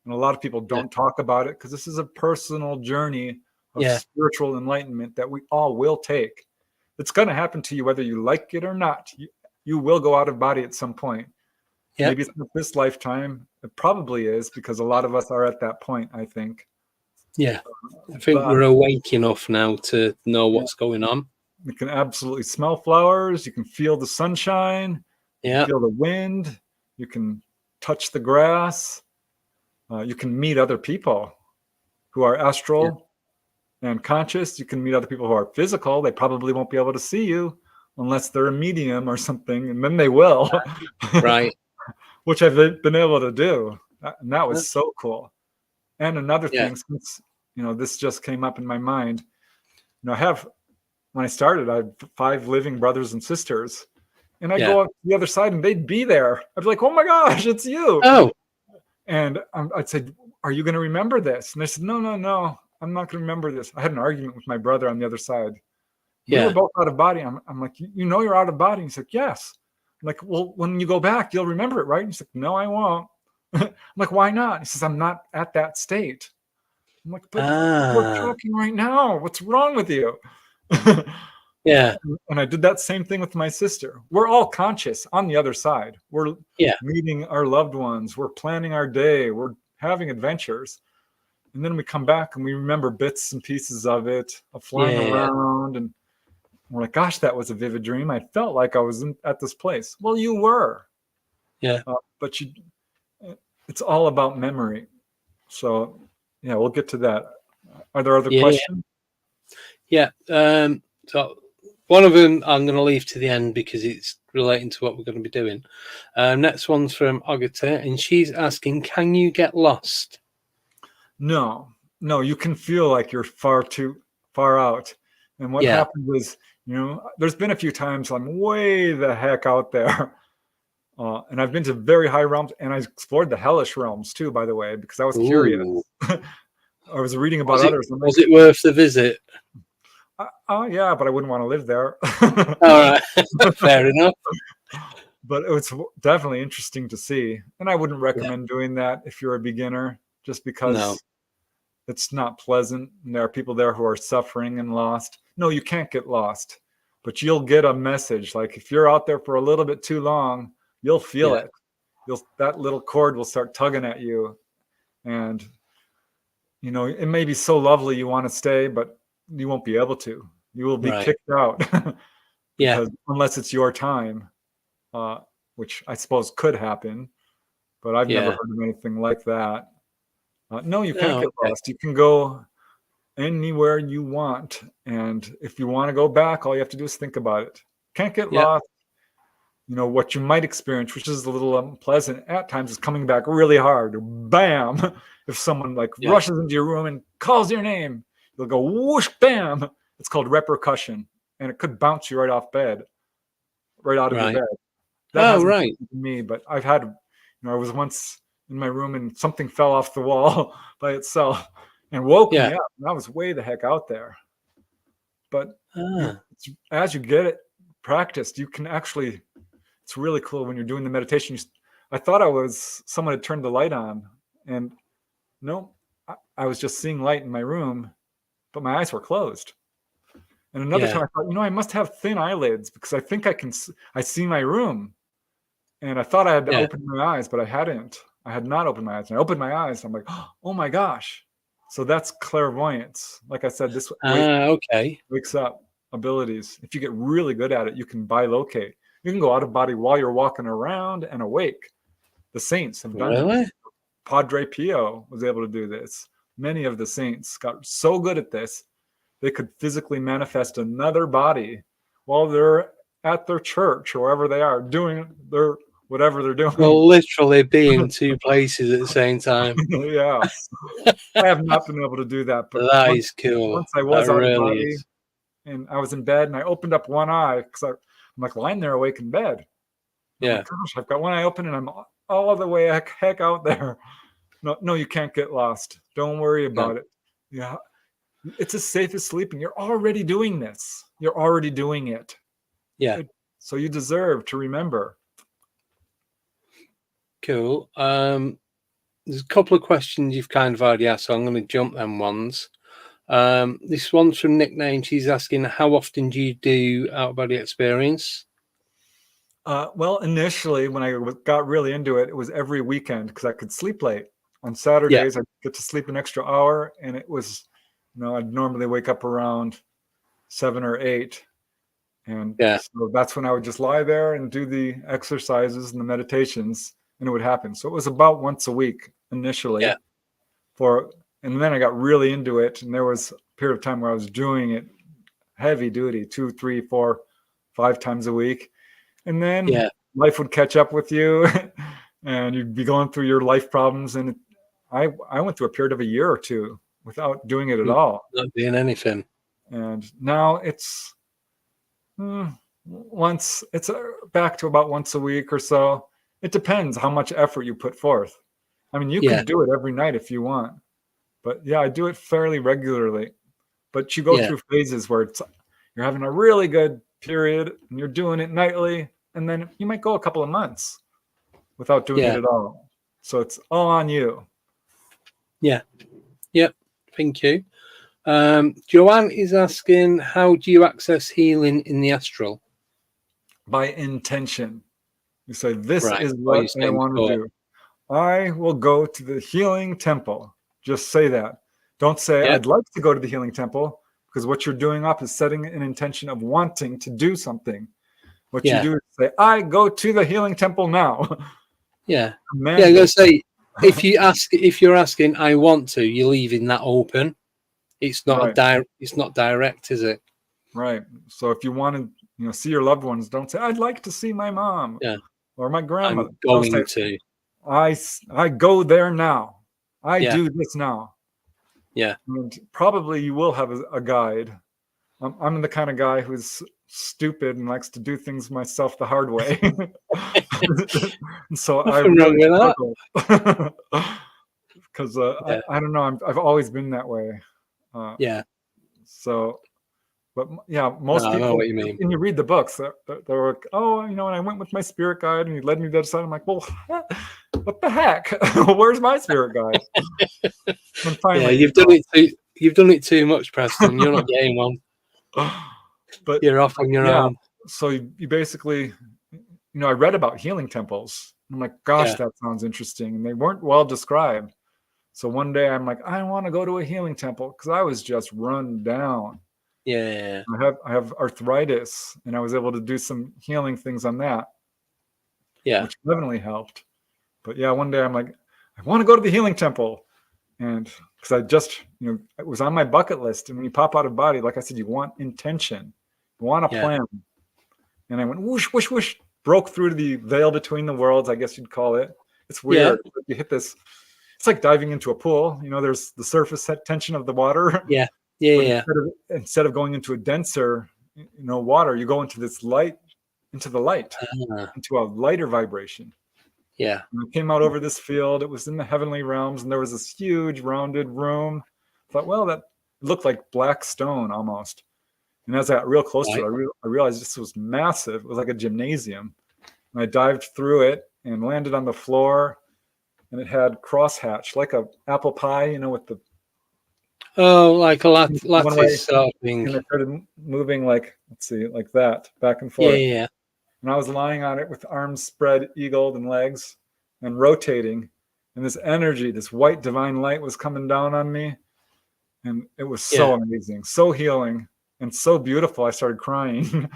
[SPEAKER 5] And a lot of people don't talk about it because this is a personal journey of spiritual enlightenment that we all will take. It's going to happen to you whether you like it or not. You will go out of body at some point. Maybe it's not this lifetime. It probably is, because a lot of us are at that point, I think.
[SPEAKER 4] Yeah. I think we're awake enough now to know what's going on.
[SPEAKER 5] You can absolutely smell flowers. You can feel the sunshine. You can feel the wind. You can touch the grass. You can meet other people who are astral and conscious. You can meet other people who are physical. They probably won't be able to see you unless they're a medium or something, and then they will.
[SPEAKER 4] Right.
[SPEAKER 5] Which I've been able to do. And that was so cool. And another thing, since, this just came up in my mind, when I started, I had 5 living brothers and sisters, and I'd go up to the other side and they'd be there. I'd be like, oh my gosh, it's you.
[SPEAKER 4] Oh.
[SPEAKER 5] And I'd say, are you going to remember this? And they said, no, I'm not going to remember this. I had an argument with my brother on the other side. We were both out of body. I'm like, you're out of body. He's like, yes. I'm like, well, when you go back, you'll remember it, right? He's like, no, I won't. I'm like, why not? He says, I'm not at that state. I'm like, but we're talking right now. What's wrong with you?
[SPEAKER 4] Yeah.
[SPEAKER 5] And I did that same thing with my sister. We're all conscious on the other side. We're meeting our loved ones. We're planning our day. We're having adventures. And then we come back and we remember bits and pieces of it, of flying around. And we're like, gosh, that was a vivid dream. I felt like I was at this place. Well, you were.
[SPEAKER 4] Yeah.
[SPEAKER 5] But it's all about memory. So, we'll get to that. Are there other questions?
[SPEAKER 4] Yeah. So one of them I'm going to leave to the end because it's relating to what we're going to be doing. Next one's from Ogata, and she's asking, can you get lost?
[SPEAKER 5] No, you can feel like you're far too far out. And what happened was, there's been a few times I'm way the heck out there. And I've been to very high realms, and I explored the hellish realms too, by the way, because I was curious. I was reading about others.
[SPEAKER 4] Was it worth the visit?
[SPEAKER 5] Yeah, but I wouldn't want to live there.
[SPEAKER 4] All right. Fair enough.
[SPEAKER 5] But it was definitely interesting to see. And I wouldn't recommend doing that if you're a beginner, just because it's not pleasant. And there are people there who are suffering and lost. No, you can't get lost, but you'll get a message. Like if you're out there for a little bit too long, you'll feel it. That little cord will start tugging at you. And, it may be so lovely you want to stay, but you won't be able to. You will be kicked out. Unless it's your time, which I suppose could happen, but I've never heard of anything like that. No, you can't get lost. You can go anywhere you want, and if you want to go back, all you have to do is think about it. Can't get lost. What you might experience, which is a little unpleasant at times, is coming back really hard. Bam! If someone rushes into your room and calls your name, you'll go whoosh, bam. It's called repercussion, and it could bounce you right off bed, right out of your bed. That hasn't happened to me, but I've had. I was once in my room and something fell off the wall by itself and woke me up. And I was way the heck out there. But as you get it practiced, you can actually. It's really cool when you're doing the meditation. I thought someone had turned the light on, and no, I was just seeing light in my room, but my eyes were closed. And another time I thought, I must have thin eyelids because I think I see my room. And I thought I had opened my eyes, but I hadn't. I had not opened my eyes. And I opened my eyes. I'm like, oh my gosh. So that's clairvoyance. Like I said, this wakes up abilities. If you get really good at it, you can bilocate. You can go out of body while you're walking around and awake. The saints have done
[SPEAKER 4] Really?
[SPEAKER 5] it. Padre Pio was able to do this. Many of the saints got so good at this, they could physically manifest another body while they're at their church or wherever they are doing their whatever they're doing.
[SPEAKER 4] Well, literally be in two places at the same time.
[SPEAKER 5] Yeah. I have not been able to do that, but
[SPEAKER 4] That is cool.
[SPEAKER 5] once I was
[SPEAKER 4] That
[SPEAKER 5] out of
[SPEAKER 4] really
[SPEAKER 5] body
[SPEAKER 4] is.
[SPEAKER 5] and I was in bed and I opened up one eye because I'm like lying there awake in bed.
[SPEAKER 4] Yeah.
[SPEAKER 5] Oh my gosh, I've got one eye open and I'm all the way heck out there. No, you can't get lost. Don't worry about it. Yeah. It's as safe as sleeping. You're already doing this. You're already doing it.
[SPEAKER 4] Yeah.
[SPEAKER 5] So you deserve to remember.
[SPEAKER 4] Cool. There's a couple of questions you've kind of already asked, so I'm going to jump them ones. This one's from Nickname. She's asking, how often do you do out-of-body experience?
[SPEAKER 5] Well, initially, when I got really into it, it was every weekend because I could sleep late. On Saturdays, I'd get to sleep an extra hour, and it was, I'd normally wake up around 7 or 8. And so that's when I would just lie there and do the exercises and the meditations, and it would happen. So it was about once a week initially.
[SPEAKER 4] Yeah.
[SPEAKER 5] And then I got really into it, and there was a period of time where I was doing it heavy duty, 2, 3, 4, 5 times a week. And then life would catch up with you and you'd be going through your life problems. And I went through a period of a year or 2 without doing it at all.
[SPEAKER 4] Not doing anything.
[SPEAKER 5] And now it's back to about once a week or so. It depends how much effort you put forth. I mean, you can do it every night if you want. But I do it fairly regularly. But you go through phases where you're having a really good period and you're doing it nightly, and then you might go a couple of months without doing it at all. So it's all on you.
[SPEAKER 4] Yeah. Yep. Thank you. Joanne is asking, how do you access healing in the astral?
[SPEAKER 5] By intention. You say, this is what I want to do. I will go to the healing temple. Just say that. Don't say, I'd like to go to the healing temple, because what you're doing up is setting an intention of wanting to do something. What you do is say, I go to the healing temple now.
[SPEAKER 4] Yeah. I'm going to say, if you're asking, I want to, you're leaving that open. It's not it's not direct, is it?
[SPEAKER 5] Right. So if you want to, see your loved ones, don't say, I'd like to see my mom or my grandmother.
[SPEAKER 4] I'm going to.
[SPEAKER 5] I go there now. I do this now.
[SPEAKER 4] Yeah.
[SPEAKER 5] And probably you will have a guide. I'm the kind of guy who's stupid and likes to do things myself the hard way. So I really struggle. Because I don't know, I've always been that way. So, but most people, I know what you mean. When you read the books, they're like, oh, and I went with my spirit guide and he led me to the other side. I'm like, well, what the heck? Where's my spirit guide? And finally,
[SPEAKER 4] you've done it too much, Preston. You're not getting one. But you're off on your own.
[SPEAKER 5] So you basically, I read about healing temples. I'm like, gosh, that sounds interesting. And they weren't well described. So one day I'm like, I want to go to a healing temple because I was just run down.
[SPEAKER 4] Yeah.
[SPEAKER 5] I have arthritis, and I was able to do some healing things on that.
[SPEAKER 4] Yeah.
[SPEAKER 5] Which definitely helped. But one day I'm like, I want to go to the healing temple. And because I just, it was on my bucket list. And when you pop out of body, like I said, you want intention, you want a plan. And I went whoosh, whoosh, whoosh, broke through the veil between the worlds, I guess you'd call it. It's weird. Yeah. You hit this, it's like diving into a pool. There's the surface tension of the water.
[SPEAKER 4] Yeah.
[SPEAKER 5] Instead of going into a denser, water, you go into this light, into the light, into a lighter vibration.
[SPEAKER 4] Yeah.
[SPEAKER 5] And I came out over this field. It was in the heavenly realms, and there was this huge rounded room. I thought, well, that looked like black stone almost. And as I got real close to it, I realized this was massive. It was like a gymnasium. And I dived through it and landed on the floor, and it had crosshatch, like a apple pie, with the
[SPEAKER 4] like a lattice sort of thing.
[SPEAKER 5] And it started moving like that, back and forth.
[SPEAKER 4] Yeah.
[SPEAKER 5] And I was lying on it with arms spread eagled and legs and rotating. And this energy, this white divine light was coming down on me. And it was so amazing, so healing, and so beautiful. I started crying.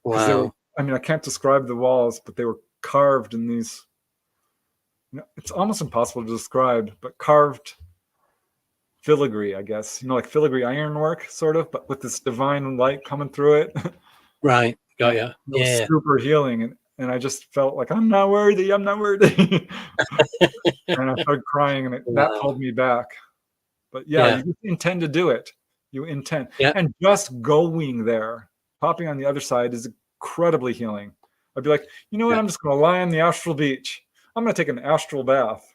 [SPEAKER 4] Wow.
[SPEAKER 5] I mean, I can't describe the walls, but they were carved in these. It's almost impossible to describe, but carved filigree, I guess. Like filigree ironwork, sort of, but with this divine light coming through it.
[SPEAKER 4] Right. Got
[SPEAKER 5] And
[SPEAKER 4] ya.
[SPEAKER 5] it was
[SPEAKER 4] Yeah.
[SPEAKER 5] super healing, and I just felt like I'm not worthy. I'm not worthy. And I started crying, and that
[SPEAKER 4] Wow.
[SPEAKER 5] pulled me back. But
[SPEAKER 4] Yeah.
[SPEAKER 5] you intend to do it. You intend,
[SPEAKER 4] Yeah.
[SPEAKER 5] and just going there, popping on the other side is incredibly healing. I'd be like, you know what?
[SPEAKER 4] Yeah.
[SPEAKER 5] I'm just going to lie on the astral beach. I'm going to take an astral bath.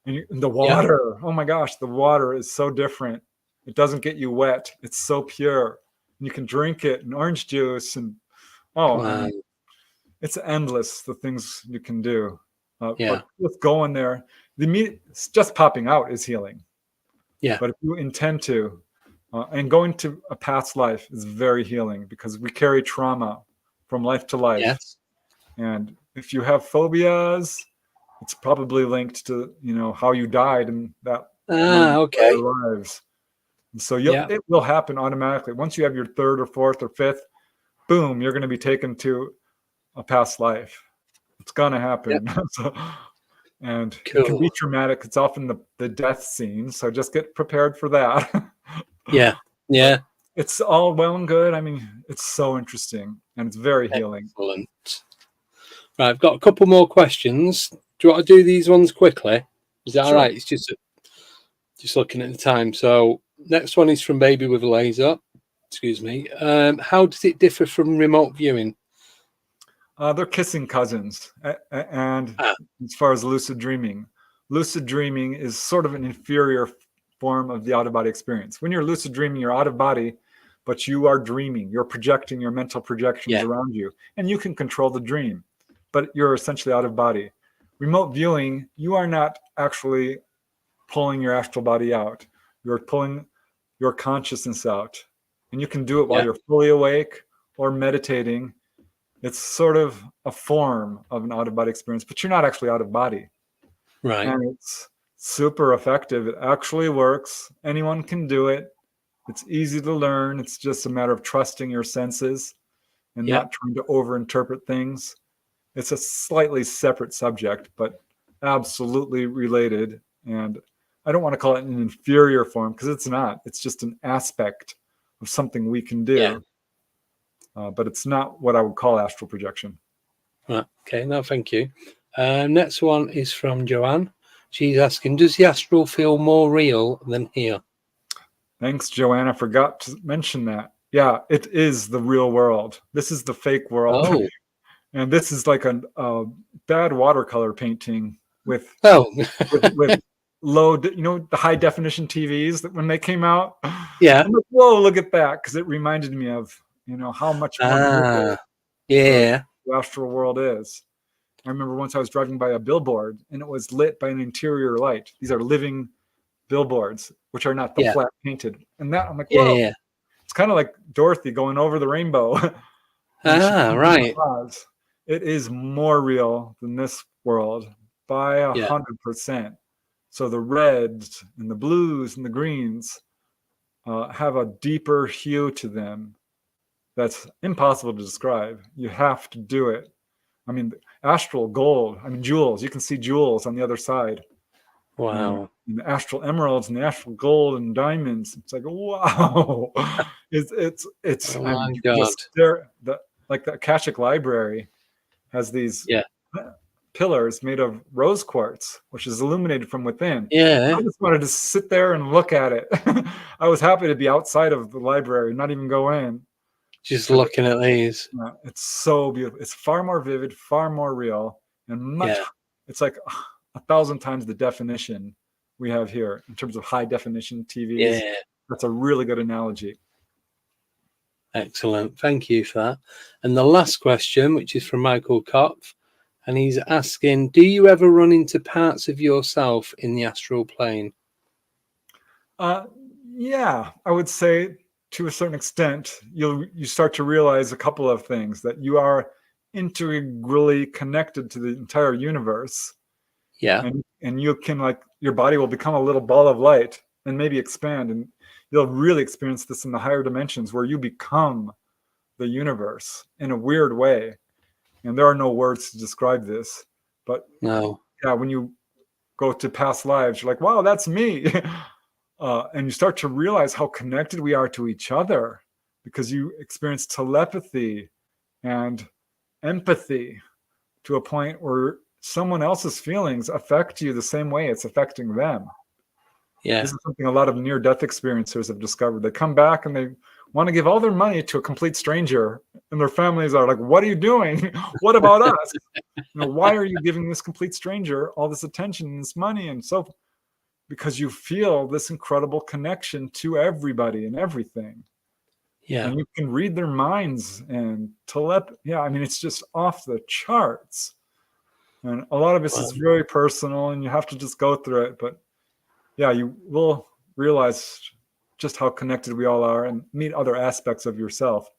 [SPEAKER 5] And the
[SPEAKER 4] Yeah.
[SPEAKER 5] water, oh my gosh, the water is so different. It doesn't get you wet. It's so pure. And you can drink it and orange juice and I
[SPEAKER 4] Wow.
[SPEAKER 5] mean, it's endless the things you can do.
[SPEAKER 4] Yeah.
[SPEAKER 5] But just going there, just popping out is healing.
[SPEAKER 4] Yeah.
[SPEAKER 5] But if you intend to, and going to a past life is very healing because we carry trauma from life to life.
[SPEAKER 4] Yes.
[SPEAKER 5] And if you have phobias, it's probably linked to how you died in that
[SPEAKER 4] Okay.
[SPEAKER 5] lives. And so
[SPEAKER 4] Yeah.
[SPEAKER 5] it will happen automatically. Once you have your third or fourth or fifth, boom, you're going to be taken to a past life. It's going to happen. So, and it can be
[SPEAKER 4] Cool.
[SPEAKER 5] traumatic. It's often the death scene. So just get prepared for that.
[SPEAKER 4] Yeah. Yeah.
[SPEAKER 5] It's all well and good. I mean, it's so interesting and it's very healing.
[SPEAKER 4] Excellent. Right, I've got a couple more questions. Do you want to do these ones quickly? Is that
[SPEAKER 5] Sure.
[SPEAKER 4] all right? It's just looking at the time. So next one is from Baby with a Laser. Excuse me. How does it differ from remote viewing?
[SPEAKER 5] They're kissing cousins. And as far as lucid dreaming is sort of an inferior form of the out-of-body experience. When you're lucid dreaming, you're out of body, but you are dreaming. You're projecting your mental projections around you, and you can control the dream, but you're essentially out of body. Remote viewing, you are not actually pulling your astral body out. You're pulling your consciousness out, and you can do it while you're fully awake or meditating. It's sort of a form of an out-of-body experience, but you're not actually out of body.
[SPEAKER 4] Right.
[SPEAKER 5] And it's super effective. It actually works. Anyone can do it. It's easy to learn. It's just a matter of trusting your senses and not trying to overinterpret things. It's a slightly separate subject, but absolutely related. And I don't want to call it an inferior form because it's not. It's just an aspect of something we can do.
[SPEAKER 4] Yeah.
[SPEAKER 5] But it's not what I would call astral projection.
[SPEAKER 4] Right. Okay. No, thank you. Next one is from Joanne. She's asking, does the astral feel more real than here?
[SPEAKER 5] Thanks, Joanne. I forgot to mention that. Yeah, it is the real world. This is the fake world.
[SPEAKER 4] Oh.
[SPEAKER 5] And this is like a bad watercolor painting with with low, the high definition TVs that when they came out.
[SPEAKER 4] Yeah.
[SPEAKER 5] I'm like, whoa, look at that. Because it reminded me of, how much more the astral world is. I remember once I was driving by a billboard and it was lit by an interior light. These are living billboards, which are not the flat painted. And that I'm like, whoa, it's kind of like Dorothy going over the rainbow.
[SPEAKER 4] Right.
[SPEAKER 5] It is more real than this world by 100%. So the reds and the blues and the greens have a deeper hue to them that's impossible to describe. You have to do it. I mean, astral gold, jewels. You can see jewels on the other side.
[SPEAKER 4] Wow.
[SPEAKER 5] And the astral emeralds and the astral gold and diamonds. It's like, wow. It's
[SPEAKER 4] Oh my God.
[SPEAKER 5] Like the Akashic Library has these pillars made of rose quartz, which is illuminated from within.
[SPEAKER 4] Yeah.
[SPEAKER 5] I just wanted to sit there and look at it. I was happy to be outside of the library, not even go in.
[SPEAKER 4] Just looking at these.
[SPEAKER 5] It's so beautiful. It's far more vivid, far more real, and much. It's like 1,000 times the definition we have here in terms of high definition TVs.
[SPEAKER 4] Yeah.
[SPEAKER 5] That's a really good analogy.
[SPEAKER 4] Excellent. Thank you for that. And the last question, which is from Michael Kopf, and he's asking, do you ever run into parts of yourself in the astral plane?
[SPEAKER 5] Yeah, I would say to a certain extent, you start to realize a couple of things, that you are integrally connected to the entire universe.
[SPEAKER 4] Yeah.
[SPEAKER 5] And you can, your body will become a little ball of light and maybe expand, and you'll really experience this in the higher dimensions where you become the universe in a weird way. And there are no words to describe this. But
[SPEAKER 4] No.
[SPEAKER 5] yeah, when you go to past lives, you're like, wow, that's me. And you start to realize how connected we are to each other because you experience telepathy and empathy to a point where someone else's feelings affect you the same way it's affecting them.
[SPEAKER 4] Yeah.
[SPEAKER 5] This is something a lot of near-death experiencers have discovered. They come back and they want to give all their money to a complete stranger, and their families are like, what are you doing? What about us? Why are you giving this complete stranger all this attention and this money? And so, because you feel this incredible connection to everybody and everything.
[SPEAKER 4] Yeah.
[SPEAKER 5] And you can read their minds and it's just off the charts. And a lot of this is very personal and you have to just go through it. But yeah, you will realize just how connected we all are and meet other aspects of yourself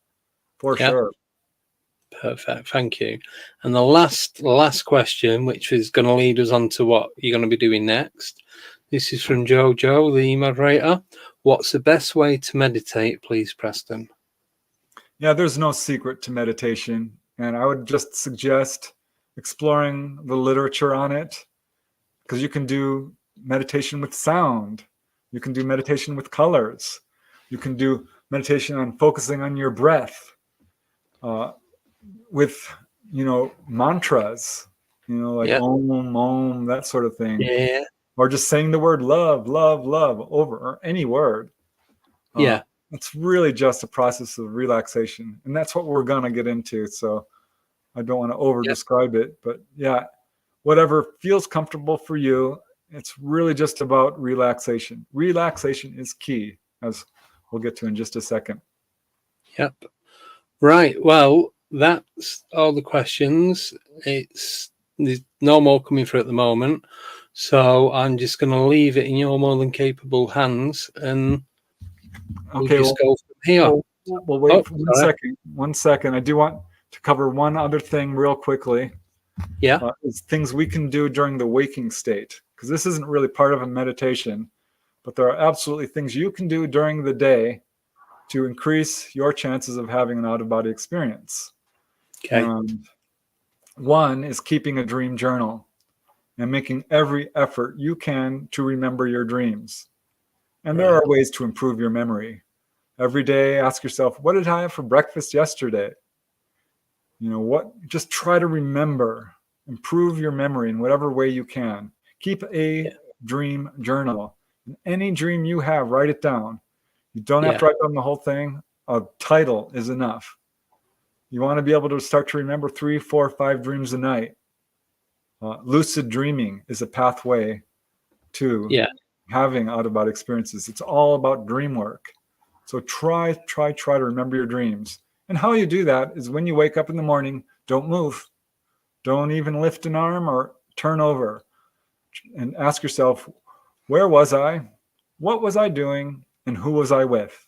[SPEAKER 5] for sure.
[SPEAKER 4] Perfect. Thank you. And the last question, which is going to lead us on to what you're going to be doing next. This is from Jojo, the moderator. What's the best way to meditate, please, Preston?
[SPEAKER 5] Yeah, there's no secret to meditation. And I would just suggest exploring the literature on it, because you can do meditation with sound. You can do meditation with colors. You can do meditation on focusing on your breath with, mantras, like om, om, that sort of thing.
[SPEAKER 4] Yeah.
[SPEAKER 5] Or just saying the word love, love, love over, or any word. It's really just a process of relaxation. And that's what we're going to get into. So I don't want to over describe it, but yeah, whatever feels comfortable for you. It's really just about relaxation. Relaxation is key, as we'll get to in just a second.
[SPEAKER 4] Yep. Right. Well, that's all the questions. There's no more coming through at the moment. So I'm just going to leave it in your more than capable hands, and we'll go from here.
[SPEAKER 5] We'll wait for 1 second. I do want to cover one other thing real quickly.
[SPEAKER 4] Yeah.
[SPEAKER 5] Is things we can do during the waking state, because this isn't really part of a meditation, but there are absolutely things you can do during the day to increase your chances of having an out-of-body experience.
[SPEAKER 4] Okay.
[SPEAKER 5] One is keeping a dream journal and making every effort you can to remember your dreams. And there are ways to improve your memory. Every day, ask yourself, what did I have for breakfast yesterday? Just try to remember, improve your memory in whatever way you can. Keep a dream journal. And any dream you have, write it down. You don't have to write down the whole thing. A title is enough. You want to be able to start to remember 3, 4, 5 dreams a night. Lucid dreaming is a pathway to having out-of-body experiences. It's all about dream work. So try to remember your dreams. And how you do that is when you wake up in the morning, don't move. Don't even lift an arm or turn over. And ask yourself, where was I? What was I doing? And who was I with?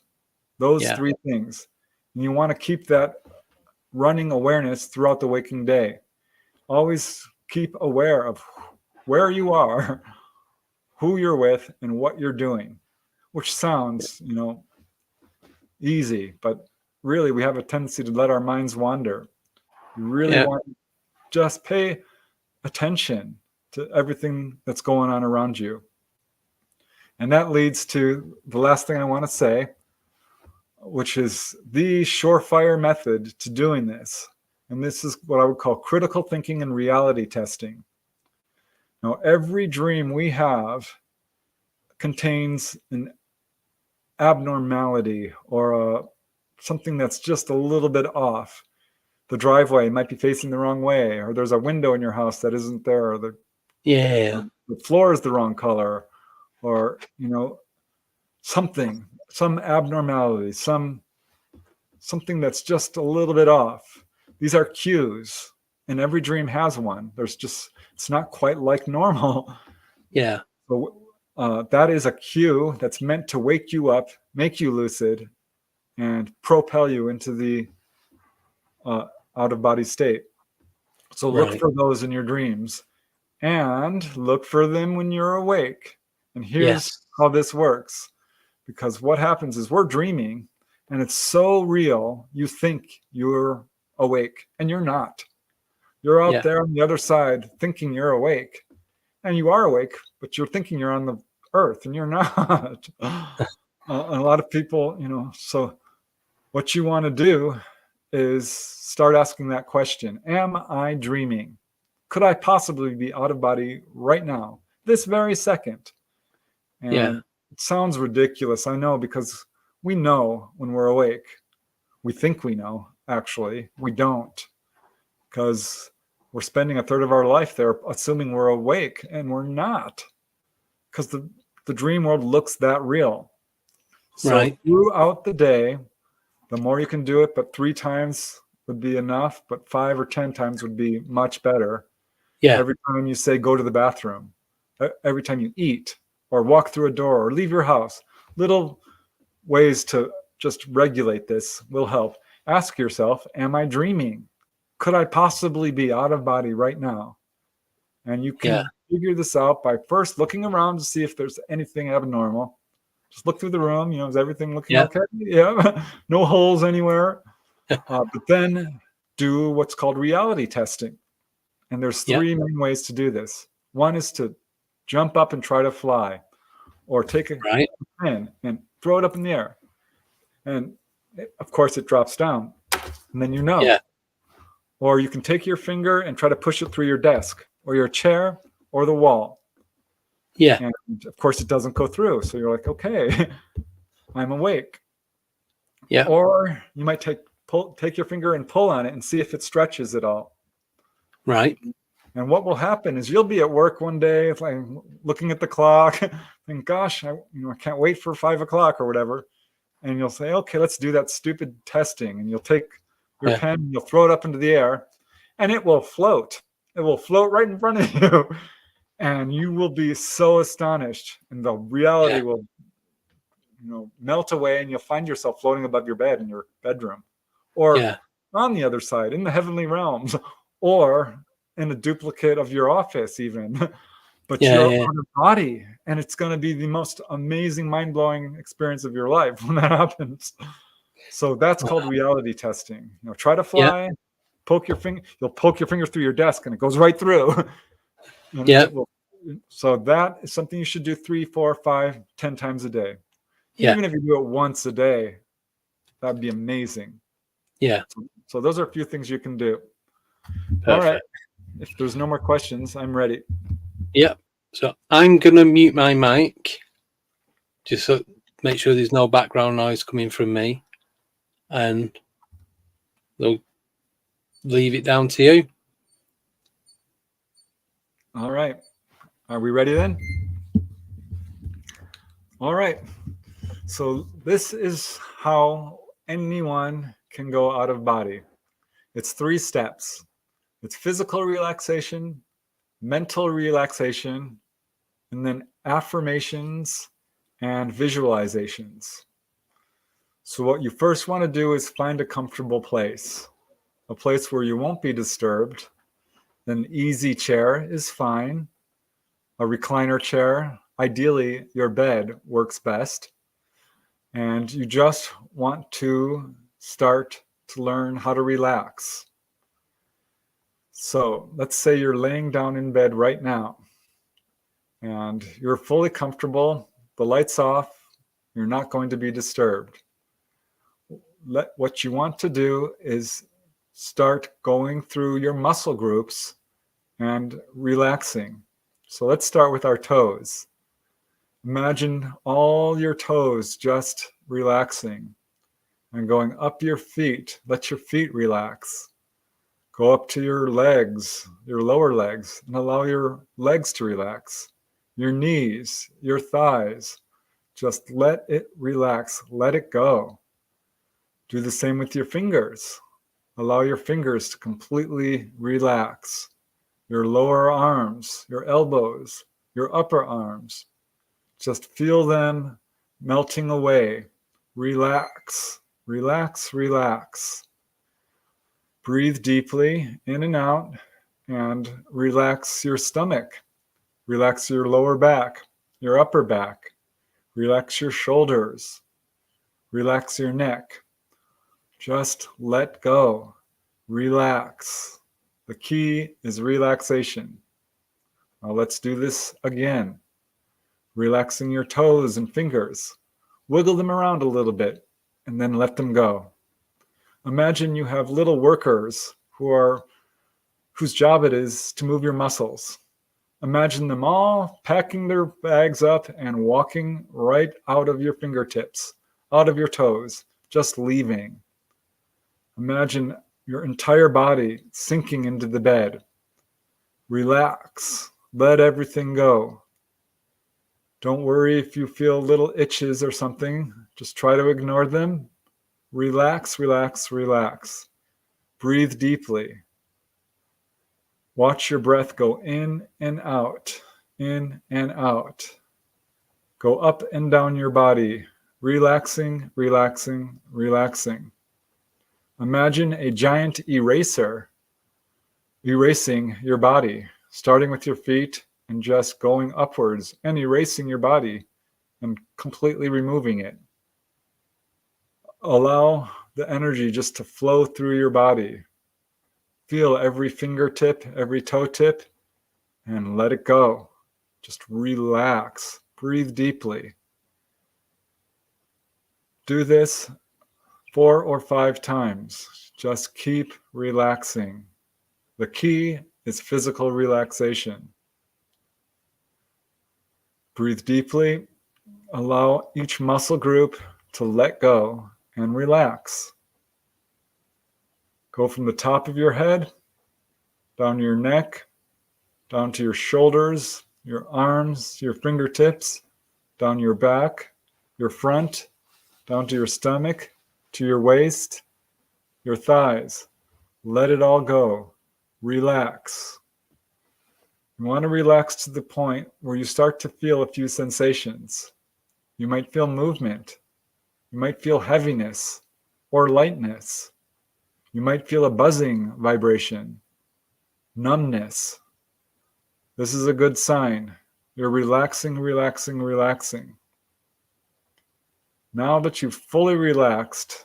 [SPEAKER 5] Those 3 things. And you want to keep that running awareness throughout the waking day. Always keep aware of where you are, who you're with, and what you're doing, which sounds, easy, but really we have a tendency to let our minds wander. You really want to just pay attention to everything that's going on around you. And that leads to the last thing I want to say, which is the surefire method to doing this. And this is what I would call critical thinking and reality testing. Now, every dream we have contains an abnormality or something that's just a little bit off. The driveway might be facing the wrong way, or there's a window in your house that isn't there, or the floor is the wrong color, or some abnormality, something that's just a little bit off. These are cues, and every dream has one. It's not quite like normal.
[SPEAKER 4] Yeah.
[SPEAKER 5] So that is a cue that's meant to wake you up, make you lucid, and propel you into the out-of-body state. So look for those in your dreams, and look for them when you're awake. And here's how this works. Because what happens is we're dreaming, And it's so real, you think you're awake, and you're not. You're out there on the other side thinking you're awake. And you are awake, but you're thinking you're on the earth, and you're not. A lot of people, so what you want to do is start asking that question. Am I dreaming? Could I possibly be out of body right now, this very second? And it sounds ridiculous, I know, because we know when we're awake. We think we know, actually. We don't, because we're spending a third of our life there assuming we're awake, and we're not, because the dream world looks that real. So throughout the day, the more you can do it, but 3 times would be enough, but 5 or 10 times would be much better.
[SPEAKER 4] Yeah.
[SPEAKER 5] Every time you say go to the bathroom, every time you eat or walk through a door or leave your house, little ways to just regulate this will help. Ask yourself, am I dreaming? Could I possibly be out of body right now? And you can figure this out by first looking around to see if there's anything abnormal. Just look through the room, is everything looking okay? Yeah, no holes anywhere. But then do what's called reality testing. And there's 3 main ways to do this. One is to jump up and try to fly, or take a pen and throw it up in the air. And of course it drops down, and then Yeah. Or you can take your finger and try to push it through your desk or your chair or the wall.
[SPEAKER 4] Yeah.
[SPEAKER 5] And of course it doesn't go through. So you're like, okay, I'm awake.
[SPEAKER 4] Yeah.
[SPEAKER 5] Or you might take your finger and pull on it and see if it stretches at all.
[SPEAKER 4] Right.
[SPEAKER 5] And what will happen is you'll be at work one day, it's like looking at the clock, and gosh, I can't wait for 5 o'clock or whatever. And you'll say, okay, let's do that stupid testing. And you'll take your pen, and you'll throw it up into the air, and it will float. It will float right in front of you. And you will be so astonished, and the reality will, melt away, and you'll find yourself floating above your bed in your bedroom, or on the other side in the heavenly realms, or in a duplicate of your office even. But you're on a body, and it's going to be the most amazing, mind-blowing experience of your life when that happens. So that's called reality testing. Try to fly, poke your finger. You'll poke your finger through your desk, and it goes right through. So that is something you should do 3, 4, 5, 10 times a day. Even if you do it once a day, that'd be amazing.
[SPEAKER 4] Yeah.
[SPEAKER 5] So those are a few things you can do.
[SPEAKER 4] Perfect.
[SPEAKER 5] All right. If there's no more questions, I'm ready.
[SPEAKER 4] Yep. So I'm going to mute my mic just so make sure there's no background noise coming from me, and they'll leave it down to you.
[SPEAKER 5] All right. Are we ready then? All right. So this is how anyone can go out of body. It's 3 steps. It's physical relaxation, mental relaxation, and then affirmations and visualizations. So what you first want to do is find a comfortable place, a place where you won't be disturbed. An easy chair is fine. A recliner chair, ideally your bed works best. And you just want to start to learn how to relax. So let's say you're laying down in bed right now, and you're fully comfortable, the light's off, you're not going to be disturbed. What you want to do is start going through your muscle groups and relaxing. So let's start with our toes. Imagine all your toes just relaxing and going up your feet. Let your feet relax. Go up to your legs, your lower legs, and allow your legs to relax. Your knees, your thighs. Just let it relax. Let it go. Do the same with your fingers. Allow your fingers to completely relax. Your lower arms, your elbows, your upper arms. Just feel them melting away. Relax, relax, relax. Breathe deeply in and out, and relax your stomach. Relax your lower back, your upper back. Relax your shoulders. Relax your neck. Just let go. Relax. The key is relaxation. Now let's do this again. Relaxing your toes and fingers. Wiggle them around a little bit and then let them go. Imagine you have little workers whose job it is to move your muscles. Imagine them all packing their bags up and walking right out of your fingertips, out of your toes, just leaving. Imagine your entire body sinking into the bed. Relax. Let everything go. Don't worry if you feel little itches or something. Just try to ignore them. Relax, relax, relax. Breathe deeply. Watch your breath go in and out, in and out. Go up and down your body, relaxing, relaxing, relaxing. Imagine a giant eraser erasing your body, starting with your feet and just going upwards and erasing your body and completely removing it. Allow the energy just to flow through your body. Feel every fingertip, every toe tip, and let it go. Just relax. Breathe deeply. Do this 4 or 5 times. Just keep relaxing. The key is physical relaxation. Breathe deeply. Allow each muscle group to let go and relax. Go from the top of your head, down your neck, down to your shoulders, your arms, your fingertips, down your back, your front, down to your stomach, to your waist, your thighs. Let it all go. Relax. You want to relax to the point where you start to feel a few sensations. You might feel movement. You might feel heaviness or lightness. You might feel a buzzing vibration, numbness. This is a good sign. You're relaxing, relaxing, relaxing. Now that you've fully relaxed,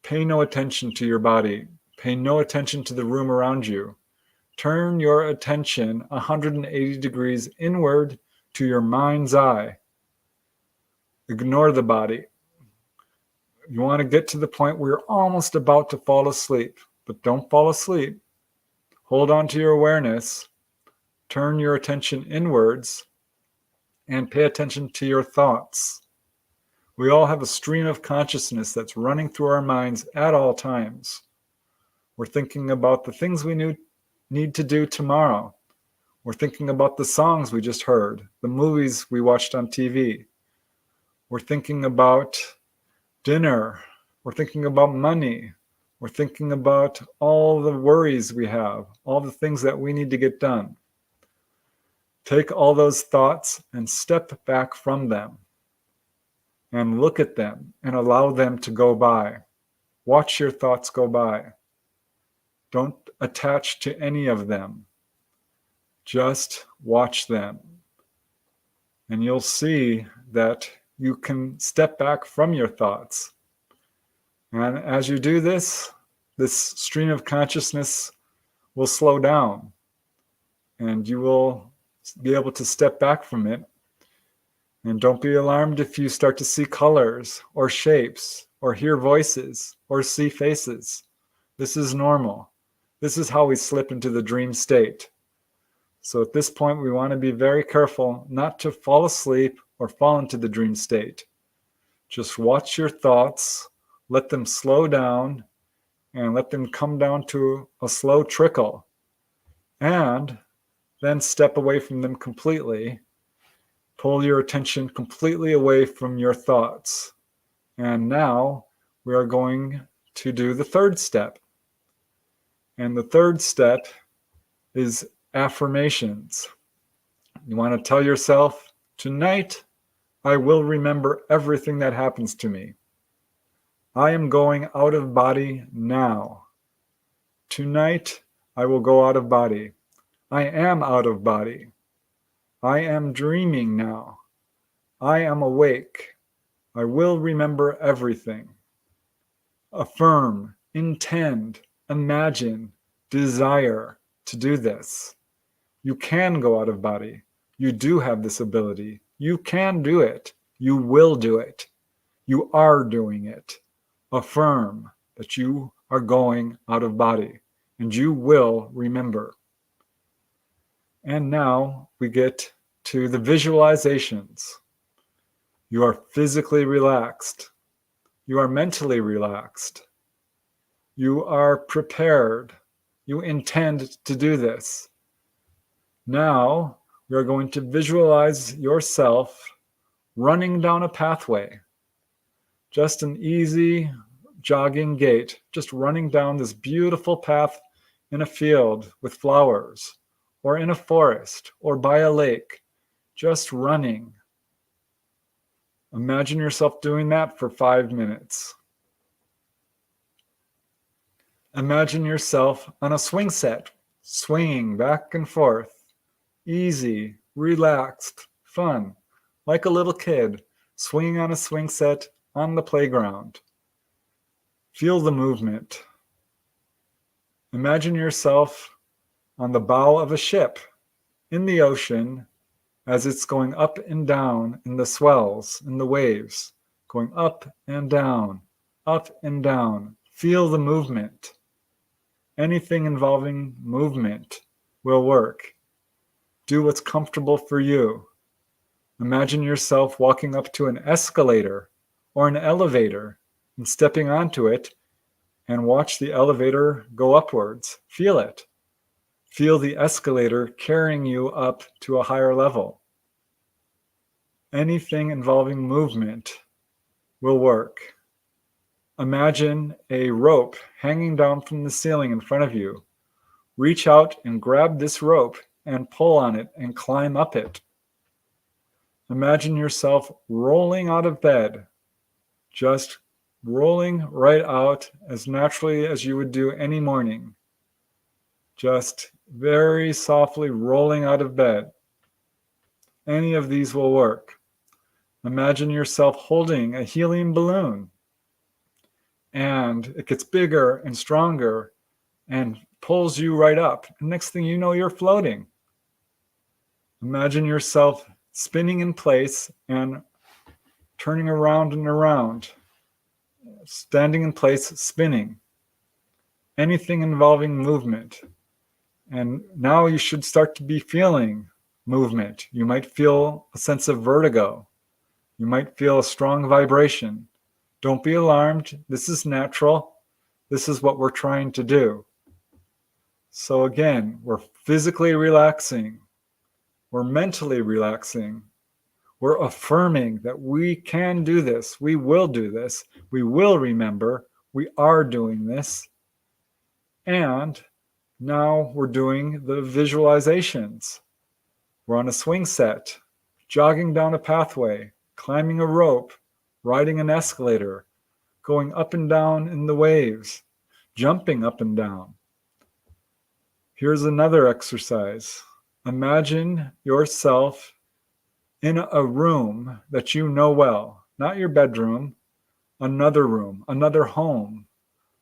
[SPEAKER 5] pay no attention to your body. Pay no attention to the room around you. Turn your attention 180 degrees inward to your mind's eye. Ignore the body. You want to get to the point where you're almost about to fall asleep, but don't fall asleep. Hold on to your awareness. Turn your attention inwards and pay attention to your thoughts. We all have a stream of consciousness that's running through our minds at all times. We're thinking about the things we need to do tomorrow. We're thinking about the songs we just heard, the movies we watched on TV. We're thinking about dinner. We're thinking about money. We're thinking about all the worries we have, all the things that we need to get done. Take all those thoughts and step back from them and look at them and allow them to go by. Watch your thoughts go by. Don't attach to any of them. Just watch them. And you'll see that you can step back from your thoughts. And as you do this, this stream of consciousness will slow down and you will be able to step back from it. And don't be alarmed if you start to see colors or shapes or hear voices or see faces. This is normal. This is how we slip into the dream state. So at this point, we want to be very careful not to fall asleep or fall into the dream state. Just watch your thoughts, let them slow down, and let them come down to a slow trickle. And then step away from them completely. Pull your attention completely away from your thoughts. And now we are going to do the third step. And the third step is affirmations. You want to tell yourself, tonight, I will remember everything that happens to me. I am going out of body now. Tonight, I will go out of body. I am out of body. I am dreaming now. I am awake. I will remember everything. affirm, intend, imagine, desire to do this. You can go out of body. You do have this ability. You can do it. You will do it. You are doing it. Affirm that you are going out of body, and you will remember. And now we get to the visualizations. You are physically relaxed. You are mentally relaxed. You are prepared. You intend to do this. Now we are going to visualize yourself running down a pathway. Just an easy jogging gait, just running down this beautiful path in a field with flowers, or in a forest, or by a lake, just running. Imagine yourself doing that for 5 minutes. Imagine yourself on a swing set, swinging back and forth, easy, relaxed, fun, like a little kid, swinging on a swing set on the playground. Feel the movement. Imagine yourself on the bow of a ship in the ocean as it's going up and down in the swells, in the waves, going up and down, up and down. Feel the movement. Anything involving movement will work. Do what's comfortable for you. Imagine yourself walking up to an escalator or an elevator and stepping onto it, and watch the elevator go upwards. Feel it. Feel the escalator carrying you up to a higher level. Anything involving movement will work. Imagine a rope hanging down from the ceiling in front of you. Reach out and grab this rope and pull on it and climb up it. Imagine yourself rolling out of bed, just rolling right out as naturally as you would do any morning. Just very softly rolling out of bed. Any of these will work. Imagine yourself holding a helium balloon, and it gets bigger and stronger and pulls you right up. And next thing you know, you're floating. Imagine yourself spinning in place and turning around and around, standing in place, spinning. Anything involving movement. And now you should start to be feeling movement. You might feel a sense of vertigo. You might feel a strong vibration. Don't be alarmed. This is natural. This is what we're trying to do. So again, we're physically relaxing. We're mentally relaxing. We're affirming that we can do this. We will do this. We will remember. We are doing this. And now we're doing the visualizations. We're on a swing set, jogging down a pathway, climbing a rope, riding an escalator, going up and down in the waves, jumping up and down. Here's another exercise. Imagine yourself in a room that you know well, not your bedroom, another room, another home,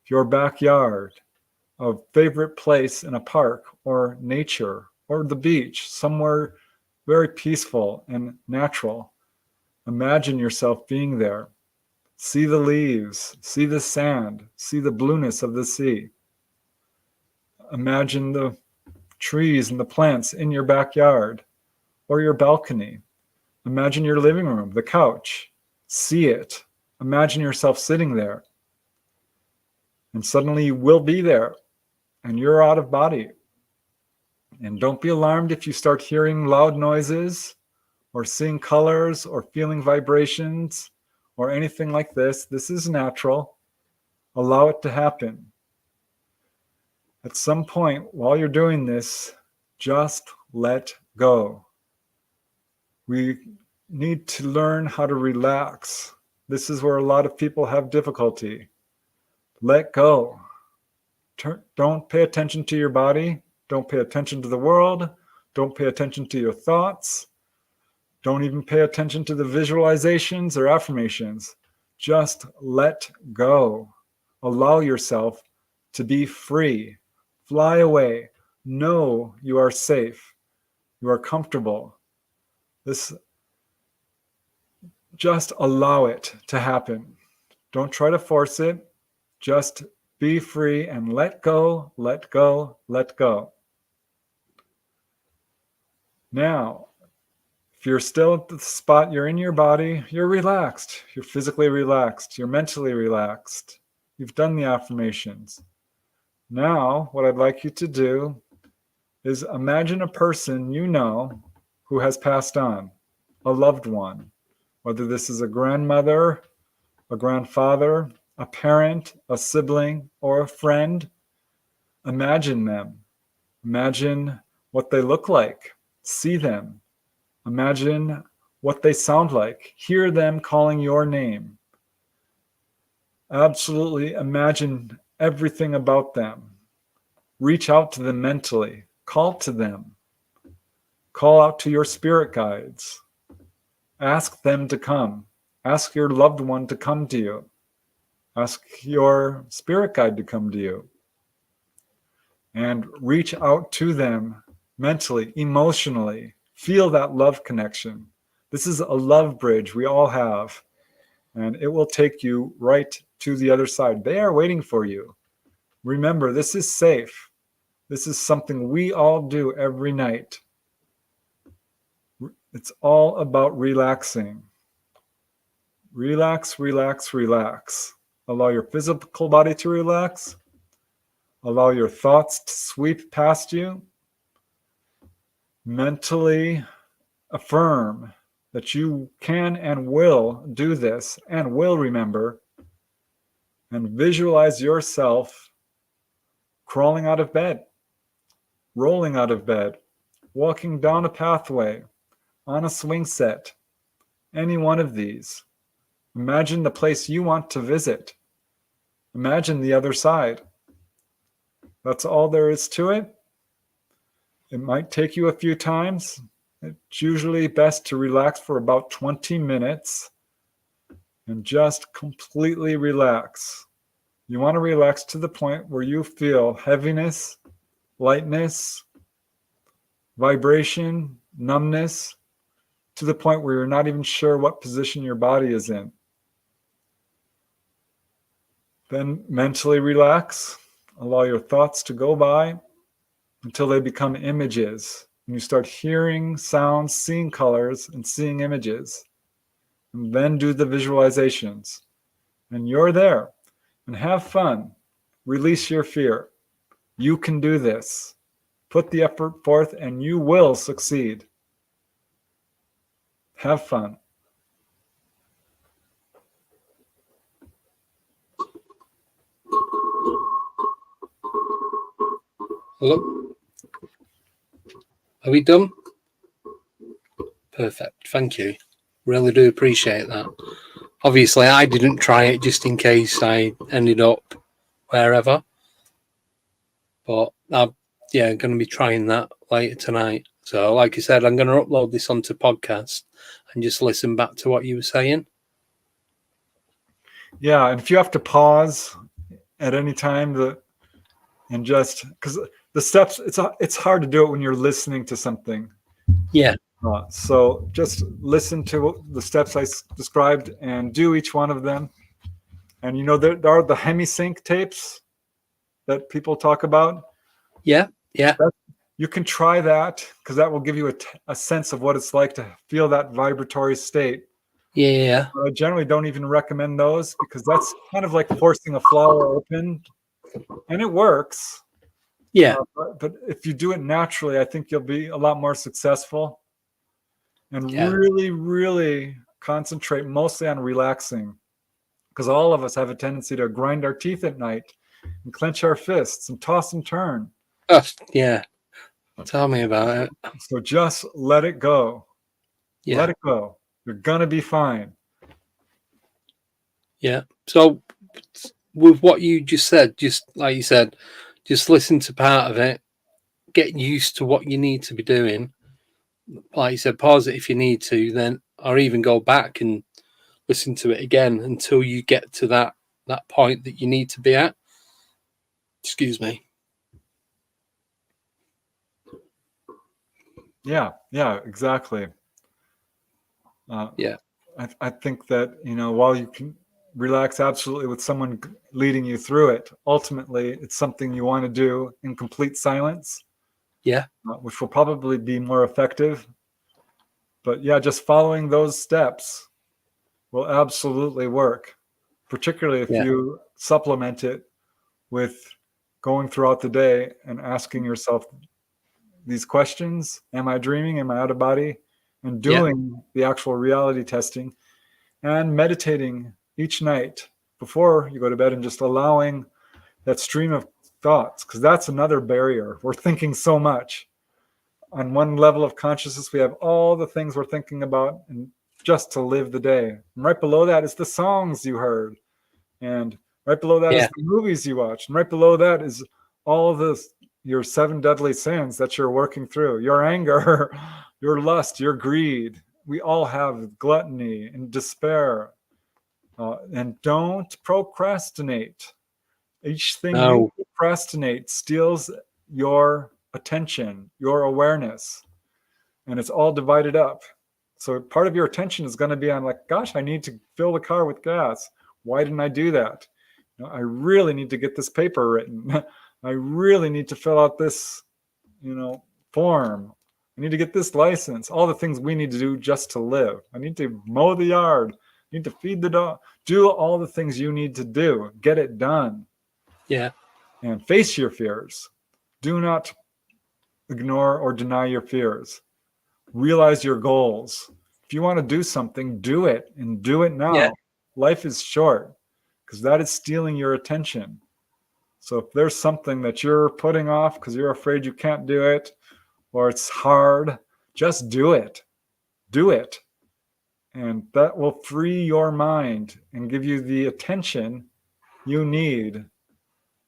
[SPEAKER 5] your backyard, a favorite place in a park or nature or the beach, somewhere very peaceful and natural. Imagine yourself being there. See the leaves, see the sand, see the blueness of the sea. Imagine the trees and the plants in your backyard or your balcony. Imagine your living room, the couch. See it. Imagine yourself sitting there. And suddenly you will be there and you're out of body. And don't be alarmed if you start hearing loud noises or seeing colors or feeling vibrations or anything like this. This is natural. Allow it to happen. At some point while you're doing this, just let go. We need to learn how to relax. This is where a lot of people have difficulty. Let go. Don't pay attention to your body. Don't pay attention to the world. Don't pay attention to your thoughts. Don't even pay attention to the visualizations or affirmations. Just let go. allow yourself to be free. Fly away. Know you are safe. You are comfortable. Just allow it to happen. Don't try to force it. Just be free and let go, let go, let go. Now, if you're still at the spot you're in your body, you're relaxed. You're physically relaxed. You're mentally relaxed. You've done the affirmations. Now, what I'd like you to do is imagine a person you know who has passed on, a loved one, whether this is a grandmother, a grandfather, a parent, a sibling, or a friend. Imagine them. Imagine what they look like. See them. Imagine what they sound like. Hear them calling your name. Absolutely imagine everything about them. Reach out to them mentally. Call to them. Call out to your spirit guides. Ask them to come. Ask your loved one to come to you. Ask your spirit guide to come to you. And reach out to them mentally, emotionally. Feel that love connection. This is a love bridge we all have. And it will take you right to the other side. They are waiting for you. Remember, this is safe. This is something we all do every night. It's all about relaxing. Relax, relax, relax. Allow your physical body to relax. Allow your thoughts to sweep past you. Mentally affirm that you can and will do this and will remember. And visualize yourself crawling out of bed, rolling out of bed, walking down a pathway, on a swing set, any one of these. Imagine the place you want to visit. Imagine the other side. That's all there is to it. It might take you a few times. It's usually best to relax for about 20 minutes and just completely relax. You want to relax to the point where you feel heaviness, lightness, vibration, numbness, to the point where you're not even sure what position your body is in. Then mentally relax. Allow your thoughts to go by until they become images. And you start hearing sounds, seeing colors, and seeing images. And then do the visualizations. And you're there. And have fun. Release your fear. You can do this. Put the effort forth and you will succeed. Have fun.
[SPEAKER 4] Hello? Are we done? Perfect. Thank you. Really do appreciate that. Obviously, I didn't try it just in case I ended up wherever. But I'm going to be trying that later tonight. So, like I said, I'm going to upload this onto podcast and just listen back to what you were saying.
[SPEAKER 5] Yeah, and if you have to pause at any time, and just because the steps, it's hard to do it when you're listening to something.
[SPEAKER 4] Yeah.
[SPEAKER 5] So just listen to the steps I described and do each one of them. And there are the hemisync tapes that people talk about.
[SPEAKER 4] Yeah.
[SPEAKER 5] You can try that because that will give you a sense of what it's like to feel that vibratory state.
[SPEAKER 4] Yeah.
[SPEAKER 5] But I generally don't even recommend those because that's kind of like forcing a flower open, and it works.
[SPEAKER 4] Yeah.
[SPEAKER 5] But if you do it naturally, I think you'll be a lot more successful. And
[SPEAKER 4] Yeah.
[SPEAKER 5] really, really concentrate mostly on relaxing, because all of us have a tendency to grind our teeth at night and clench our fists and toss and turn.
[SPEAKER 4] Yeah. Tell me about it.
[SPEAKER 5] So just let it go.
[SPEAKER 4] Yeah.
[SPEAKER 5] Let it go. You're going to be fine.
[SPEAKER 4] Yeah. So with what you just said, just like you said, just listen to part of it, get used to what you need to be doing. Like you said, pause it if you need to, then, or even go back and listen to it again until you get to that that point that you need to be at. Excuse me.
[SPEAKER 5] Yeah, exactly.
[SPEAKER 4] Yeah.
[SPEAKER 5] I think that, while you can relax absolutely with someone leading you through it, ultimately it's something you want to do in complete silence.
[SPEAKER 4] Yeah.
[SPEAKER 5] Which will probably be more effective. But yeah, just following those steps will absolutely work, particularly if you supplement it with going throughout the day and asking yourself these questions. Am I dreaming? Am I out of body? And doing the actual reality testing and meditating each night before you go to bed, and just allowing that stream of thoughts, because that's another barrier. We're thinking so much. On one level of consciousness, we have all the things we're thinking about and just to live the day. And right below that is the songs you heard. And right below that is the movies you watched. And right below that is all of your 7 deadly sins that you're working through. Your anger, your lust, your greed. We all have gluttony and despair. And don't procrastinate. Each thing you procrastinate steals your attention, your awareness, and it's all divided up. So part of your attention is going to be on like, gosh, I need to fill the car with gas. Why didn't I do that? I really need to get this paper written. I really need to fill out this, form. I need to get this license. All the things we need to do just to live. I need to mow the yard. I need to feed the dog. Do all the things you need to do. Get it done.
[SPEAKER 4] Yeah.
[SPEAKER 5] And face your fears. Do not ignore or deny your fears. Realize your goals. If you want to do something, do it, and do it now.
[SPEAKER 4] Yeah.
[SPEAKER 5] Life is short, because that is stealing your attention. So if there's something that you're putting off because you're afraid you can't do it, or it's hard, just do it. Do it. And that will free your mind and give you the attention you need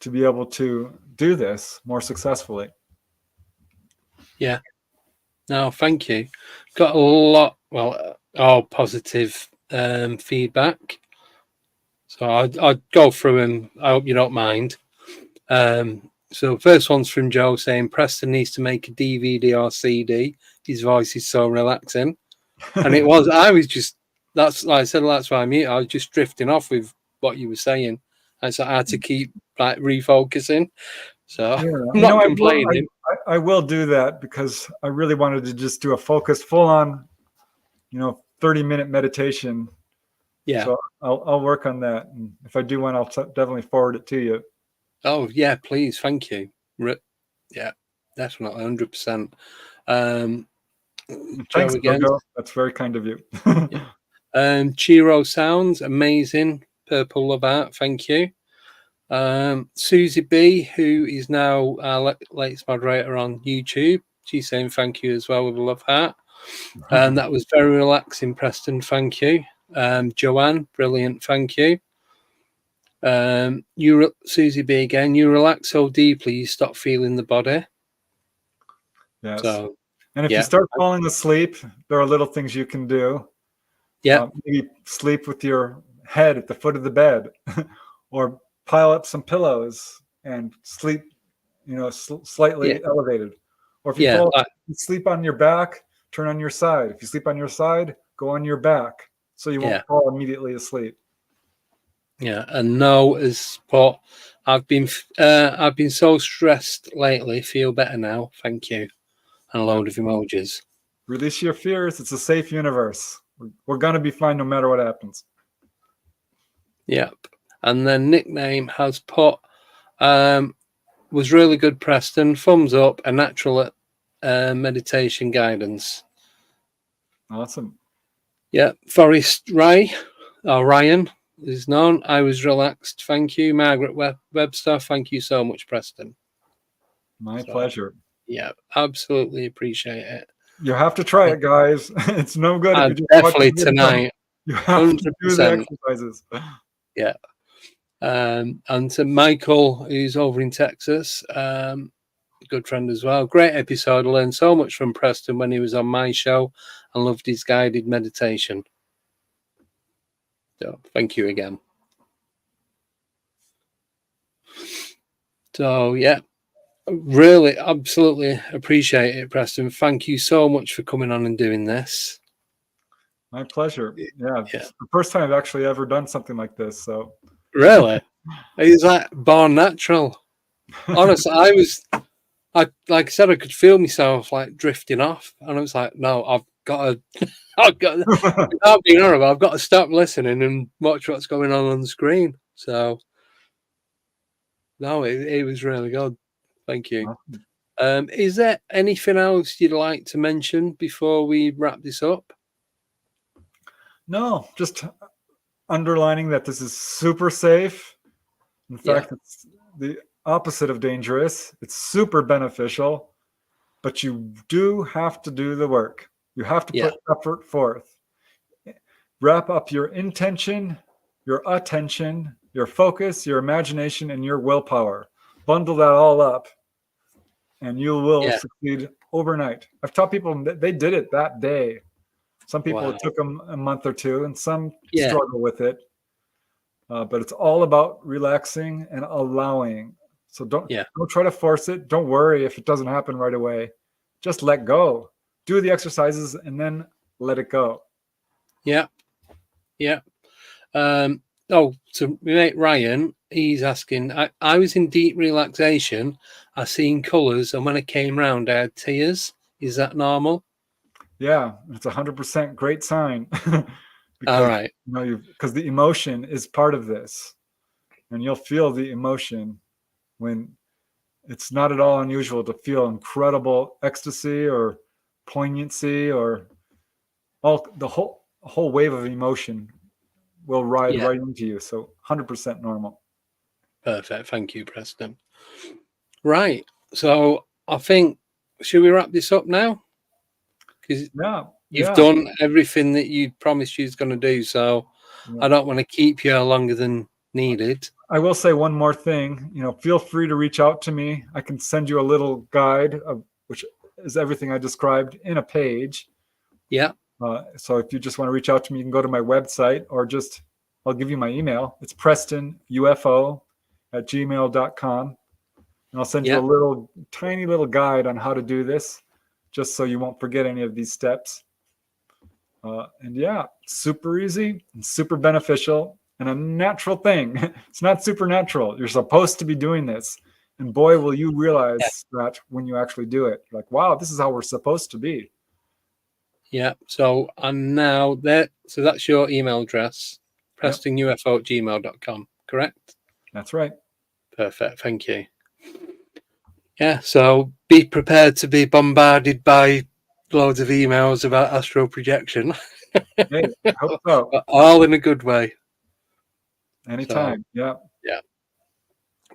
[SPEAKER 5] to be able to do this more successfully.
[SPEAKER 4] Yeah. No, thank you. Got a lot, all positive feedback. So I'd go through them. I hope you don't mind. So first one's from Joe saying Preston needs to make a DVD or CD. His voice is so relaxing. And it was, that's like I said, that's why I mute. I was just drifting off with what you were saying. And so I had to keep refocusing. So I'm not complaining.
[SPEAKER 5] I will do that, because I really wanted to just do a focused, full-on, 30-minute meditation.
[SPEAKER 4] Yeah.
[SPEAKER 5] So I'll work on that. And if I do one, I'll definitely forward it to you.
[SPEAKER 4] Oh, yeah, please. Thank you. Yeah, definitely. 100%.
[SPEAKER 5] Thanks,
[SPEAKER 4] again.
[SPEAKER 5] Joe. That's very kind of you.
[SPEAKER 4] Chiro Sounds, amazing. Purple Love Art. Thank you. Susie B, who is now our latest moderator on YouTube, she's saying thank you as well with a love heart. And that was very relaxing, Preston. Thank you. Joanne, brilliant. Thank you. Susie B again. You relax so deeply, you stop feeling the body.
[SPEAKER 5] Yes.
[SPEAKER 4] So,
[SPEAKER 5] and if you start falling asleep, there are little things you can do.
[SPEAKER 4] Yeah.
[SPEAKER 5] Maybe sleep with your head at the foot of the bed, or pile up some pillows and sleep, slightly elevated. Or if you fall, sleep on your back, turn on your side. If you sleep on your side, go on your back, so you won't fall immediately asleep.
[SPEAKER 4] Yeah, and no, as Paul, I've been so stressed lately. Feel better now. Thank you. And a load of emojis.
[SPEAKER 5] Release your fears. It's a safe universe. We're gonna be fine no matter what happens.
[SPEAKER 4] Yep. And then nickname has put was really good, Preston. Thumbs up. A natural meditation guidance.
[SPEAKER 5] Awesome.
[SPEAKER 4] Yeah. Forrest Ryan is known. I was relaxed. Thank you. Margaret Webster. Thank you so much, Preston.
[SPEAKER 5] My pleasure.
[SPEAKER 4] Yeah, absolutely appreciate it.
[SPEAKER 5] You have to try it, guys. It's no good if you just
[SPEAKER 4] definitely tonight.
[SPEAKER 5] You have 100%. To do the exercises.
[SPEAKER 4] Yeah. And to Michael, who's over in Texas, good friend as well. Great episode. I learned so much from Preston when he was on my show, and loved his guided meditation. So thank you again. So yeah, really, absolutely appreciate it, Preston. Thank you so much for coming on and doing this.
[SPEAKER 5] My pleasure. Yeah,
[SPEAKER 4] Yeah.
[SPEAKER 5] it's the first time I've actually ever done something like this. So
[SPEAKER 4] Really, it's like born natural. Honestly, I like I said, I could feel myself like drifting off, and I was like, no, I've got to, without being horrible, I've got to stop listening and watch what's going on the screen. So, no, it was really good. Thank you. Is there anything else you'd like to mention before we wrap this up?
[SPEAKER 5] No, just underlining that this is super safe. In fact, it's the opposite of dangerous. It's super beneficial, but you do have to do the work. You have to put effort forth. Wrap up your intention, your attention, your focus, your imagination, and your willpower. Bundle that all up, and you will succeed overnight. I've taught people that they did it that day. Some people, it took them a month or two, and some struggle with it. But it's all about relaxing and allowing. So don't try to force it. Don't worry if it doesn't happen right away. Just let go. Do the exercises and then let it go.
[SPEAKER 4] Yeah. So my mate Ryan, he's asking, I was in deep relaxation. I seen colours, and when I came round, I had tears. Is that normal?
[SPEAKER 5] Yeah, it's 100% great sign.
[SPEAKER 4] All right.
[SPEAKER 5] Because the emotion is part of this, and you'll feel the emotion when it's not at all unusual to feel incredible ecstasy or poignancy or the whole wave of emotion will ride right into you. So 100% normal.
[SPEAKER 4] Perfect. Thank you, Preston. Right. So I think, should we wrap this up now? Because you've done everything that you promised you was going to do. So I don't want to keep you longer than needed.
[SPEAKER 5] I will say one more thing. Feel free to reach out to me. I can send you a little guide which is everything I described in a page.
[SPEAKER 4] Yeah.
[SPEAKER 5] So if you just want to reach out to me, you can go to my website, or I'll give you my email. It's prestonufo@gmail.com. And I'll send you a tiny little guide on how to do this, just so you won't forget any of these steps. Super easy and super beneficial and a natural thing. It's not supernatural. You're supposed to be doing this. And boy, will you realize that when you actually do it. You're like, wow, this is how we're supposed to be.
[SPEAKER 4] Yeah. So so that's your email address, prestonufo@gmail.com, correct?
[SPEAKER 5] That's right.
[SPEAKER 4] Perfect. Thank you. Yeah. So be prepared to be bombarded by loads of emails about astral projection.
[SPEAKER 5] Hey, I hope so.
[SPEAKER 4] But all in a good way.
[SPEAKER 5] Anytime.
[SPEAKER 4] Yeah.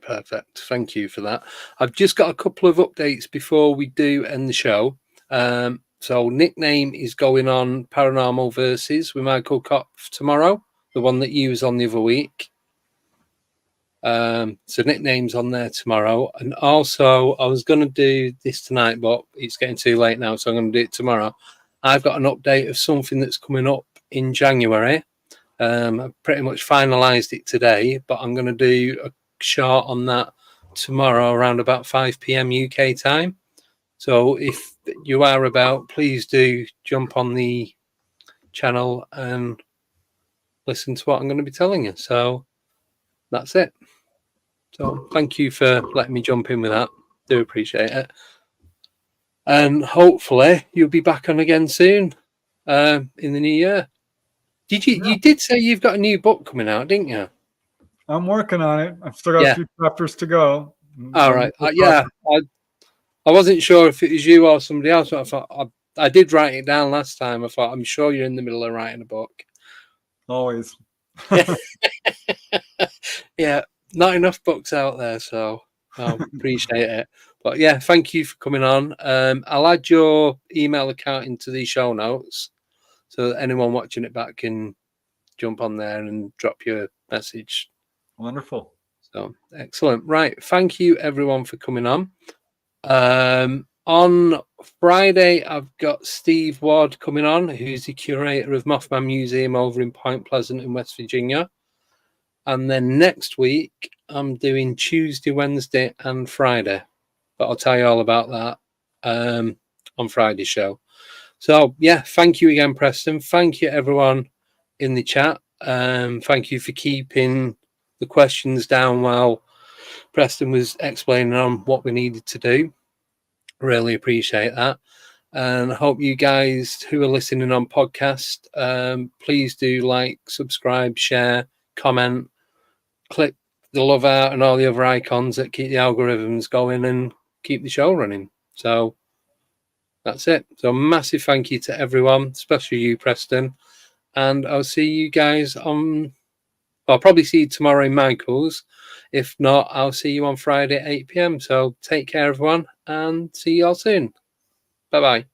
[SPEAKER 4] Perfect. Thank you for that. I've just got a couple of updates before we do end the show. So Nickname is going on Paranormal Versus with Michael Kopf tomorrow, the one that you was on the other week. So Nickname's on there tomorrow. And also, I was going to do this tonight, but it's getting too late now, so I'm going to do it tomorrow. I've got an update of something that's coming up in January. I've pretty much finalised it today, but I'm going to do a short on that tomorrow around about 5 p.m. UK time. So if you are about, please do jump on the channel and listen to what I'm going to be telling you. So that's it. So thank you for letting me jump in with that. Do appreciate it. And hopefully you'll be back on again soon in the new year. You did say you've got a new book coming out, didn't you?
[SPEAKER 5] I'm working on it. I've still got a few chapters to go.
[SPEAKER 4] All right. I wasn't sure if it was you or somebody else, but I thought I did write it down last time. I thought, I'm sure you're in the middle of writing a book.
[SPEAKER 5] Always.
[SPEAKER 4] Yeah, not enough books out there, so I appreciate it. But yeah, thank you for coming on. I'll add your email account into the show notes so that anyone watching it back can jump on there and drop your message.
[SPEAKER 5] Wonderful.
[SPEAKER 4] So excellent. Right. Thank you everyone for coming on. On Friday, I've got Steve Ward coming on, who's the curator of Mothman Museum over in Point Pleasant in West Virginia. And then next week, I'm doing Tuesday, Wednesday, and Friday. But I'll tell you all about that on Friday's show. So, yeah, thank you again, Preston. Thank you, everyone in the chat. Thank you for keeping the questions down while Preston was explaining on what we needed to do. Really appreciate that. And I hope you guys who are listening on podcast, please do like, subscribe, share, comment, click the love out and all the other icons that keep the algorithms going and keep the show running. So that's it. So a massive thank you to everyone, especially you, Preston. And I'll see you guys I'll probably see you tomorrow in Michael's. If not, I'll see you on Friday at 8 p.m. So take care, everyone, and see you all soon. Bye-bye.